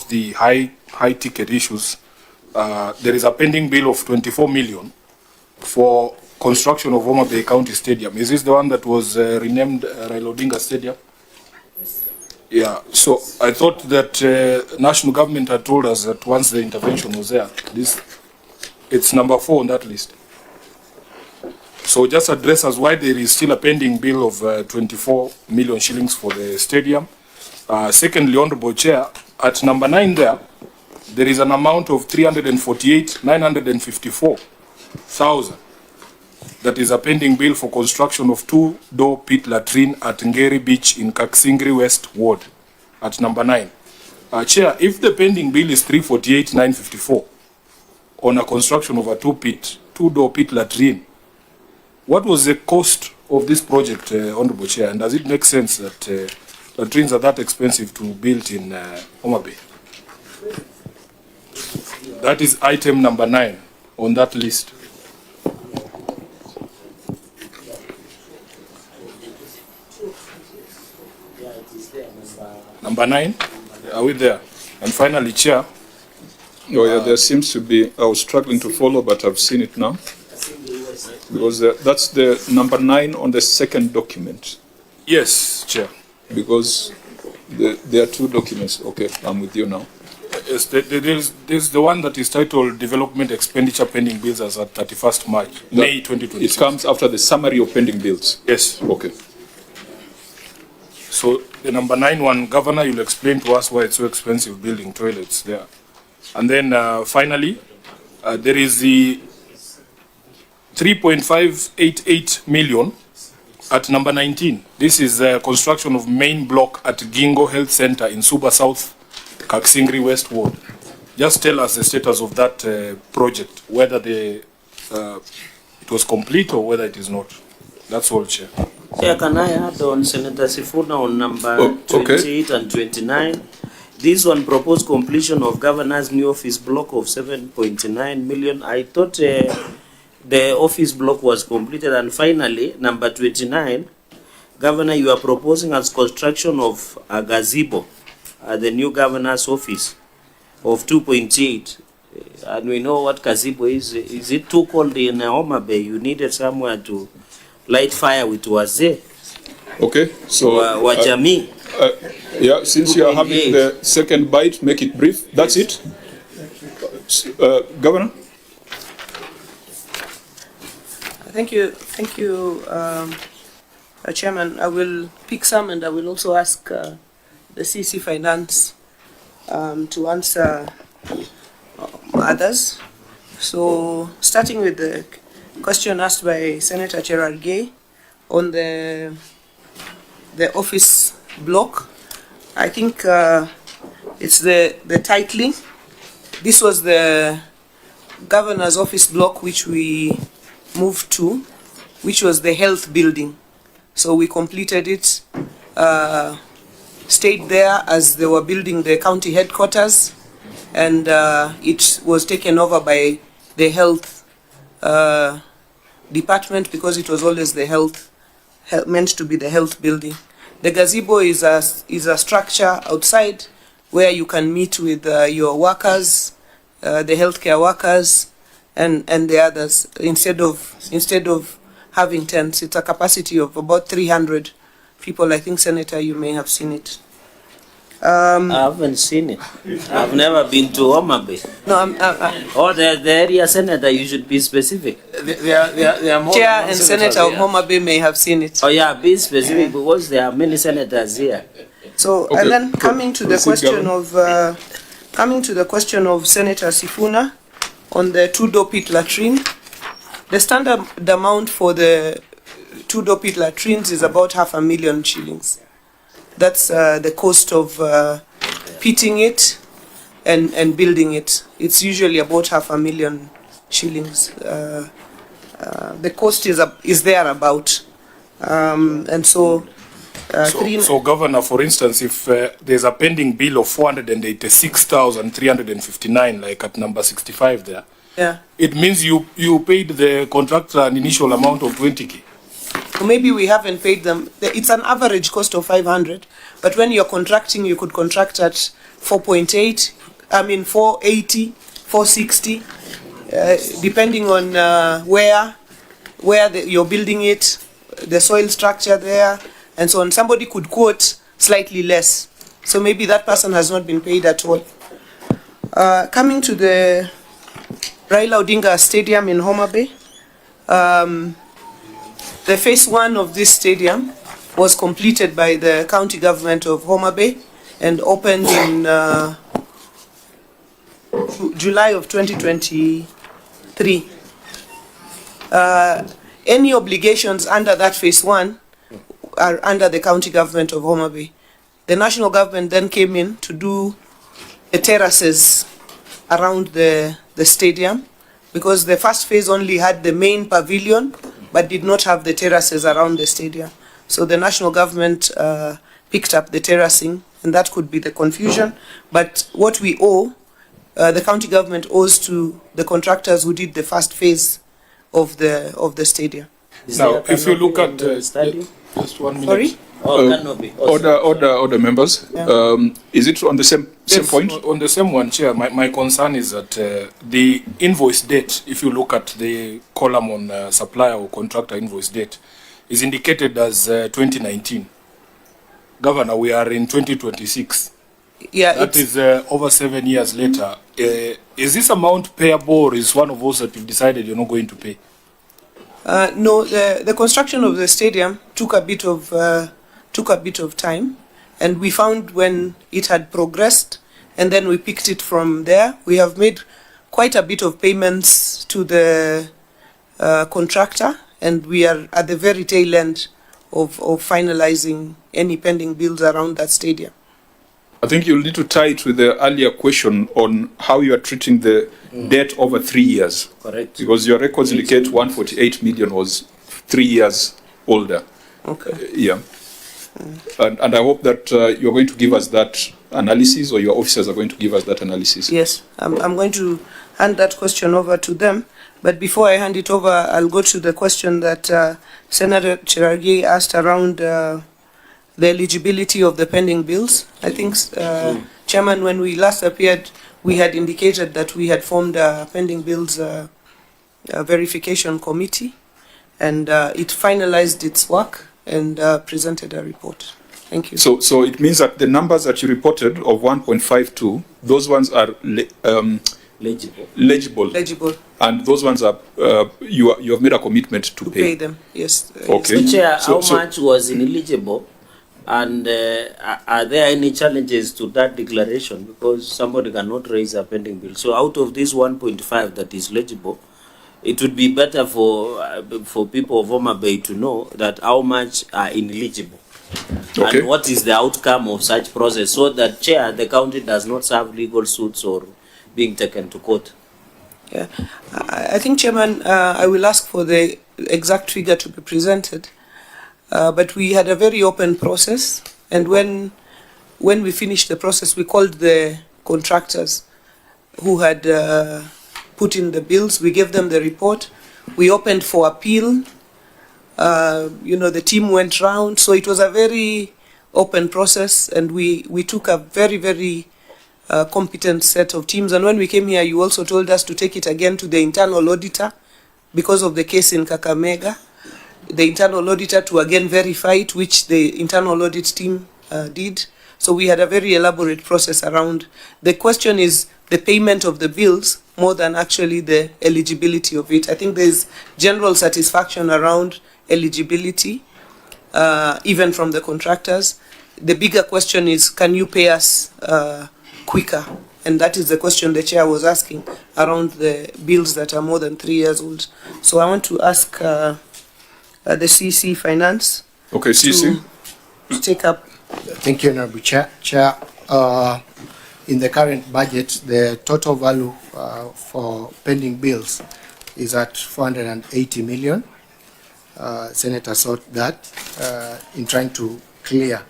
the high ticket issues. There is a pending bill of 24 million for construction of Homa Bay County Stadium. Is this the one that was renamed Raila Odinga Stadium? Yeah, so I thought that national government had told us that once the intervention was there, it's number 4 on that list. So just address us why there is still a pending bill of 24 million shillings for the stadium. Secondly, Honorable Chair, at number 9 there is an amount of 348,954,000. That is a pending bill for construction of 2-door pit latrine at Ngeri Beach in Kaksingri West Ward at number 9. Chair, if the pending bill is 348,954 on a construction of a 2-door pit latrine, what was the cost of this project, Honorable Chair? And does it make sense that latrines are that expensive to build in Homa Bay? That is item number 9 on that list. Number 9, are we there? And finally, Chair. Oh yeah, there seems to be, I was struggling to follow, but I've seen it now. Because that's the number 9 on the second document. Yes, Chair. Because there are 2 documents. Okay, I'm with you now. Yes, there's the one that is titled Development Expenditure Pending Bills as at 31st May 2026. It comes after the summary of pending bills. Yes. Okay. So the number 9 one, Governor, you'll explain to us why it's so expensive building toilets there. And then finally, there is the 3.588 million at number 19. This is construction of main block at Gingo Health Center in Suba South, Kaksingri West Ward. Just tell us the status of that project, whether it was complete or whether it is not. That's all, Chair. Chair, can I add on Senator Sifuna on number 28 and 29? This one proposed completion of Governor's new office block of 7.9 million. I thought the office block was completed. And finally, number 29, Governor, you are proposing as construction of a gazebo at the new Governor's office of 2.8. And we know what gazebo is. Is it too cold in Homa Bay? You needed somewhere to light fire with wazee. Okay, so Wajami. Yeah, since you are having the second bite, make it brief. That's it. Governor. Thank you, Chairman. I will pick some, and I will also ask the CC Finance to answer others. So, starting with the question asked by Senator Gerard Gay on the office block, I think it's the titling. This was the governor's office block which we moved to, which was the health building. So we completed it, stayed there as they were building the county headquarters, and it was taken over by the health department because it was always the health meant to be the health building. The gazebo is a structure outside where you can meet with your workers the healthcare workers, and the others, instead of having tents. It's a capacity of about 300 people. I think, Senator, you may have seen it. I haven't seen it. I've never been to Homa Bay. No, the area senator, you should be specific. Chair and Senator of Homa Bay may have seen it. Oh yeah, be specific because there are many senators here. So, Okay. and then coming to the question of Senator Sifuna on the two-door pit latrine, the standard amount for the two-door pit latrines is about 500,000 shillings. That's the cost of pitting it and building it. It's usually about 500,000 shillings. The cost is there about, and so. So, Governor, for instance, if there's a pending bill of 486,359, like at number 65 there, yeah, it means you paid the contractor an initial amount of 20K. Maybe we haven't paid them. It's an average cost of 500, but when you're contracting, you could contract at 4.8. I mean 480, 460, depending on where you're building it, the soil structure there, and so on. Somebody could quote slightly less, so maybe that person has not been paid at all. Coming to the Raila Odinga Stadium in Homa Bay. The phase 1 of this stadium was completed by the county government of Homa Bay and opened in July of 2023. Any obligations under that phase 1 are under the county government of Homa Bay. The national government then came in to do the terraces around the stadium, because the first phase only had the main pavilion but did not have the terraces around the stadium. So the national government picked up the terracing, and that could be the confusion. But what we owe, the county government owes to the contractors who did the first phase of the stadium. Now, if you look at just 1 minute. Sorry? Order, members. Yeah. Is it on the same point? On the same one, Chair. My concern is that the invoice date, if you look at the column on supplier or contractor invoice date, is indicated as 2019. Governor, we are in 2026. Yeah, that is over 7 years later. Is this amount payable, or is one of those that you've decided you're not going to pay? No, the construction of the stadium took a bit of time, and we found when it had progressed, and then we picked it from there. We have made quite a bit of payments to the contractor, and we are at the very tail end of finalizing any pending bills around that stadium. I think you'll need to tie it with the earlier question on how you are treating the debt over 3 years. Correct. Because your records indicate 148 million was 3 years older. Okay. Yeah. And I hope that you're going to give us that analysis, or your officers are going to give us that analysis. Yes, I'm going to hand that question over to them. But before I hand it over, I'll go to the question that Senator Cherargei asked around the eligibility of the pending bills. I think, Chairman, when we last appeared, we had indicated that we had formed a pending bills verification committee, and it finalized its work and presented a report. Thank you. So it means that the numbers that you reported of 1.52, those ones are legible. And those ones are you have made a commitment to pay them. Yes. Okay. So, Chair, how much was ineligible? And are there any challenges to that declaration? Because somebody cannot raise a pending bill. So out of this 1.5 that is legible, it would be better for people of Homa Bay to know that how much are ineligible. Okay. And what is the outcome of such process, so that, Chair, the county does not serve legal suits or being taken to court. Yeah, I think, Chairman, I will ask for the exact figure to be presented. But we had a very open process, and when we finished the process, we called the contractors who had put in the bills. We gave them the report. We opened for appeal. The team went round, so it was a very open process, and we took a very, very competent set of teams. And when we came here, you also told us to take it again to the internal auditor because of the case in Kakamega. The internal auditor to again verify it, which the internal audit team did. So we had a very elaborate process around. The question is the payment of the bills more than actually the eligibility of it. I think there's general satisfaction around eligibility, even from the contractors. The bigger question is, can you pay us quicker? And that is the question the chair was asking around the bills that are more than 3 years old. So I want to ask the CC Finance. Okay, CC. To take up. Thank you, Honorable Chair. In the current budget, the total value for pending bills is at 480 million. Senator sought that in trying to clear.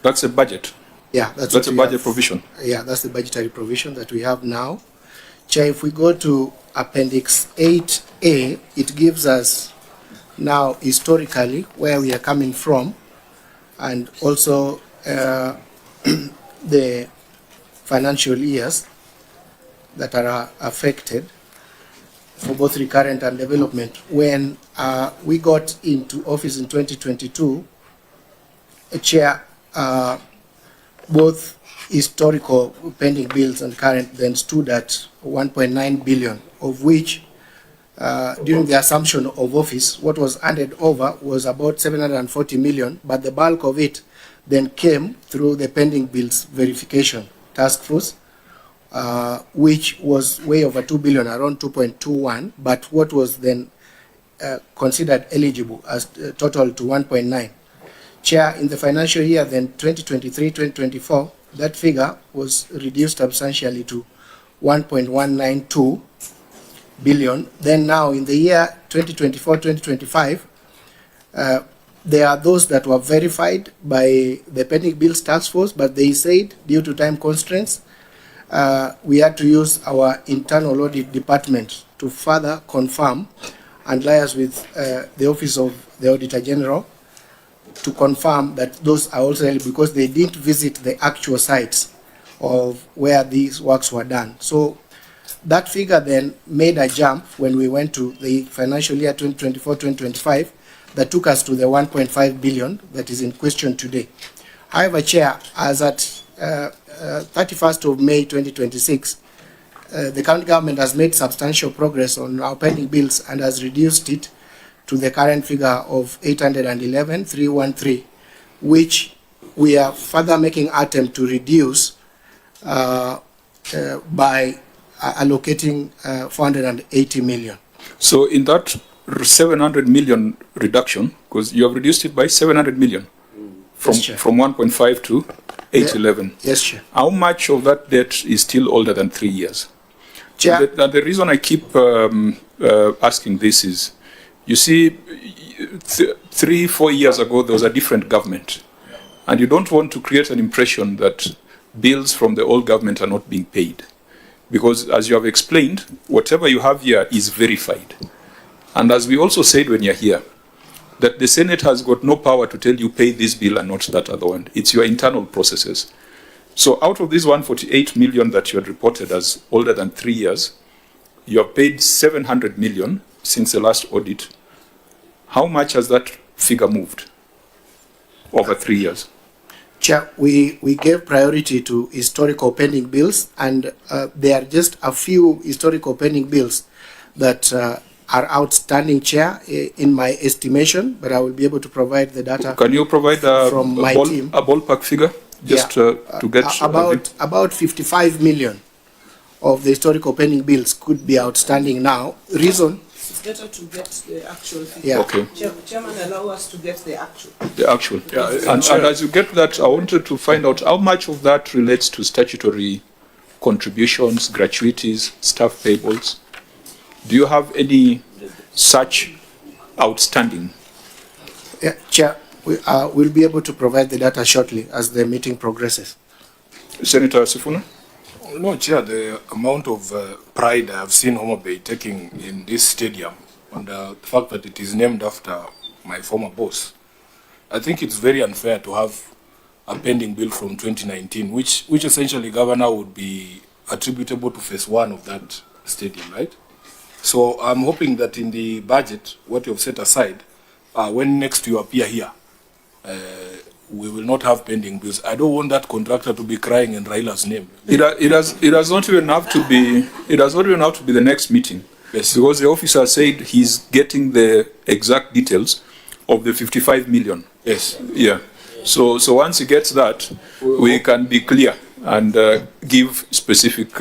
That's a budget? Yeah, that's a budget provision. Yeah, that's the budgetary provision that we have now. Chair, if we go to Appendix 8A, it gives us now historically where we are coming from, and also the financial years that are affected for both recurrent and development. When we got into office in 2022, Chair, both historical pending bills and current then stood at 1.9 billion, of which during the assumption of office, what was handed over was about 740 million, but the bulk of it then came through the pending bills verification task force, which was way over 2 billion, around 2.21, but what was then considered eligible as total to 1.9. Chair, in the financial year then 2023-2024, that figure was reduced substantially to 1.192 billion. Then now in the year 2024-2025, there are those that were verified by the pending bills task force, but they said due to time constraints, we had to use our internal audit department to further confirm and liaise with the Office of the Auditor General to confirm that those are also eligible, because they didn't visit the actual sites of where these works were done. So that figure then made a jump when we went to the financial year 2024-2025 that took us to the 1.5 billion that is in question today. However, Chair, as at 31st of May 2026, the county government has made substantial progress on our pending bills and has reduced it to the current figure of 811,313, which we are further making attempt to reduce by allocating 480 million. So in that 700 million reduction, because you have reduced it by 700 million from, Yes, from 1.5 to 811. Yes, Chair. How much of that debt is still older than 3 years? Chair. The reason I keep asking this is, you see, 3-4 years ago, there was a different government. And you don't want to create an impression that bills from the old government are not being paid. Because as you have explained, whatever you have here is verified. And as we also said when you're here, that the Senate has got no power to tell you pay this bill and not that other one. It's your internal processes. So out of this 148 million that you had reported as older than 3 years, you have paid 700 million since the last audit. How much has that figure moved over 3 years? Chair, we gave priority to historical pending bills, and there are just a few historical pending bills that are outstanding, Chair, in my estimation, but I will be able to provide the data. Can you provide from my team a ballpark figure? Just to get about 55 million of the historical pending bills could be outstanding now. Reason? It's better to get the actual figure. Yeah. Okay. Chairman, allow us to get the actual. The actual. Yeah, and as you get that, I wanted to find out how much of that relates to statutory contributions, gratuities, staff payables. Do you have any such outstanding? Yeah, Chair, we will be able to provide the data shortly as the meeting progresses. Senator Sifuna? No, Chair, the amount of pride I have seen Homa Bay taking in this stadium, and the fact that it is named after my former boss, I think it's very unfair to have a pending bill from 2019, which essentially, Governor, would be attributable to phase 1 of that stadium, right? So I'm hoping that in the budget, what you've set aside, when next you appear here, we will not have pending bills. I don't want that contractor to be crying in Raila's name. It does not even have to be. It does not even have to be the next meeting, yes. Because the officer said he's getting the exact details of the 55 million. Yes. Yeah. So once he gets that, we can be clear and give specific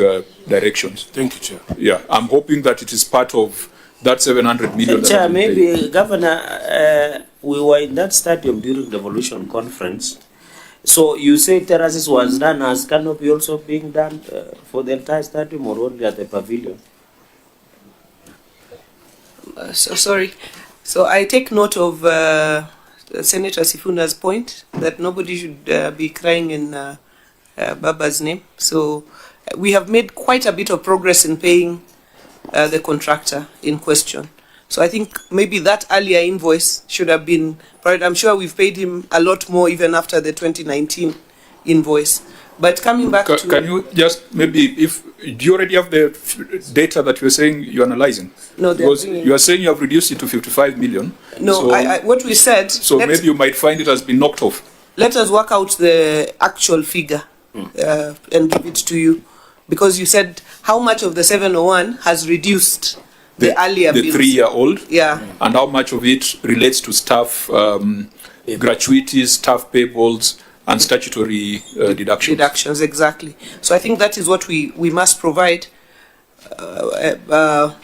directions. Thank you, Chair. Yeah, I'm hoping that it is part of that 700 million. Chair, maybe, Governor, we were in that stadium during the Revolution Conference. So you say terraces was done as canopy also being done for the entire stadium or only at the pavilion? Sorry. So I take note of Senator Sifuna's point that nobody should be crying in Baba's name. So we have made quite a bit of progress in paying the contractor in question. So I think maybe that earlier invoice should have been, I'm sure we've paid him a lot more even after the 2019 invoice. But coming back to... Can you just maybe, do you already have the data that you're saying you're analyzing? No, because you are saying you have reduced it to 55 million. No, so, what we said... So maybe you might find it has been knocked off. Let us work out the actual figure and give it to you. Because you said how much of the 701 has reduced the earlier bills. The 3-year-old? Yeah. And how much of it relates to staff gratuities, staff payables, and statutory deductions. Deductions, exactly. So I think that is what we must provide,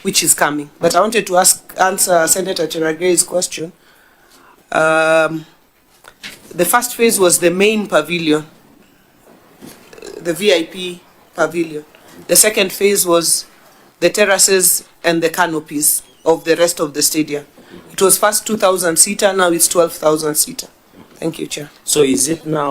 which is coming. But I wanted to answer Senator Cheragei's question. The first phase was the main pavilion, the VIP pavilion. The second phase was the terraces and the canopies of the rest of the stadium. It was first 2,000 seater, now it's 12,000 seater. Thank you, Chair. So is it now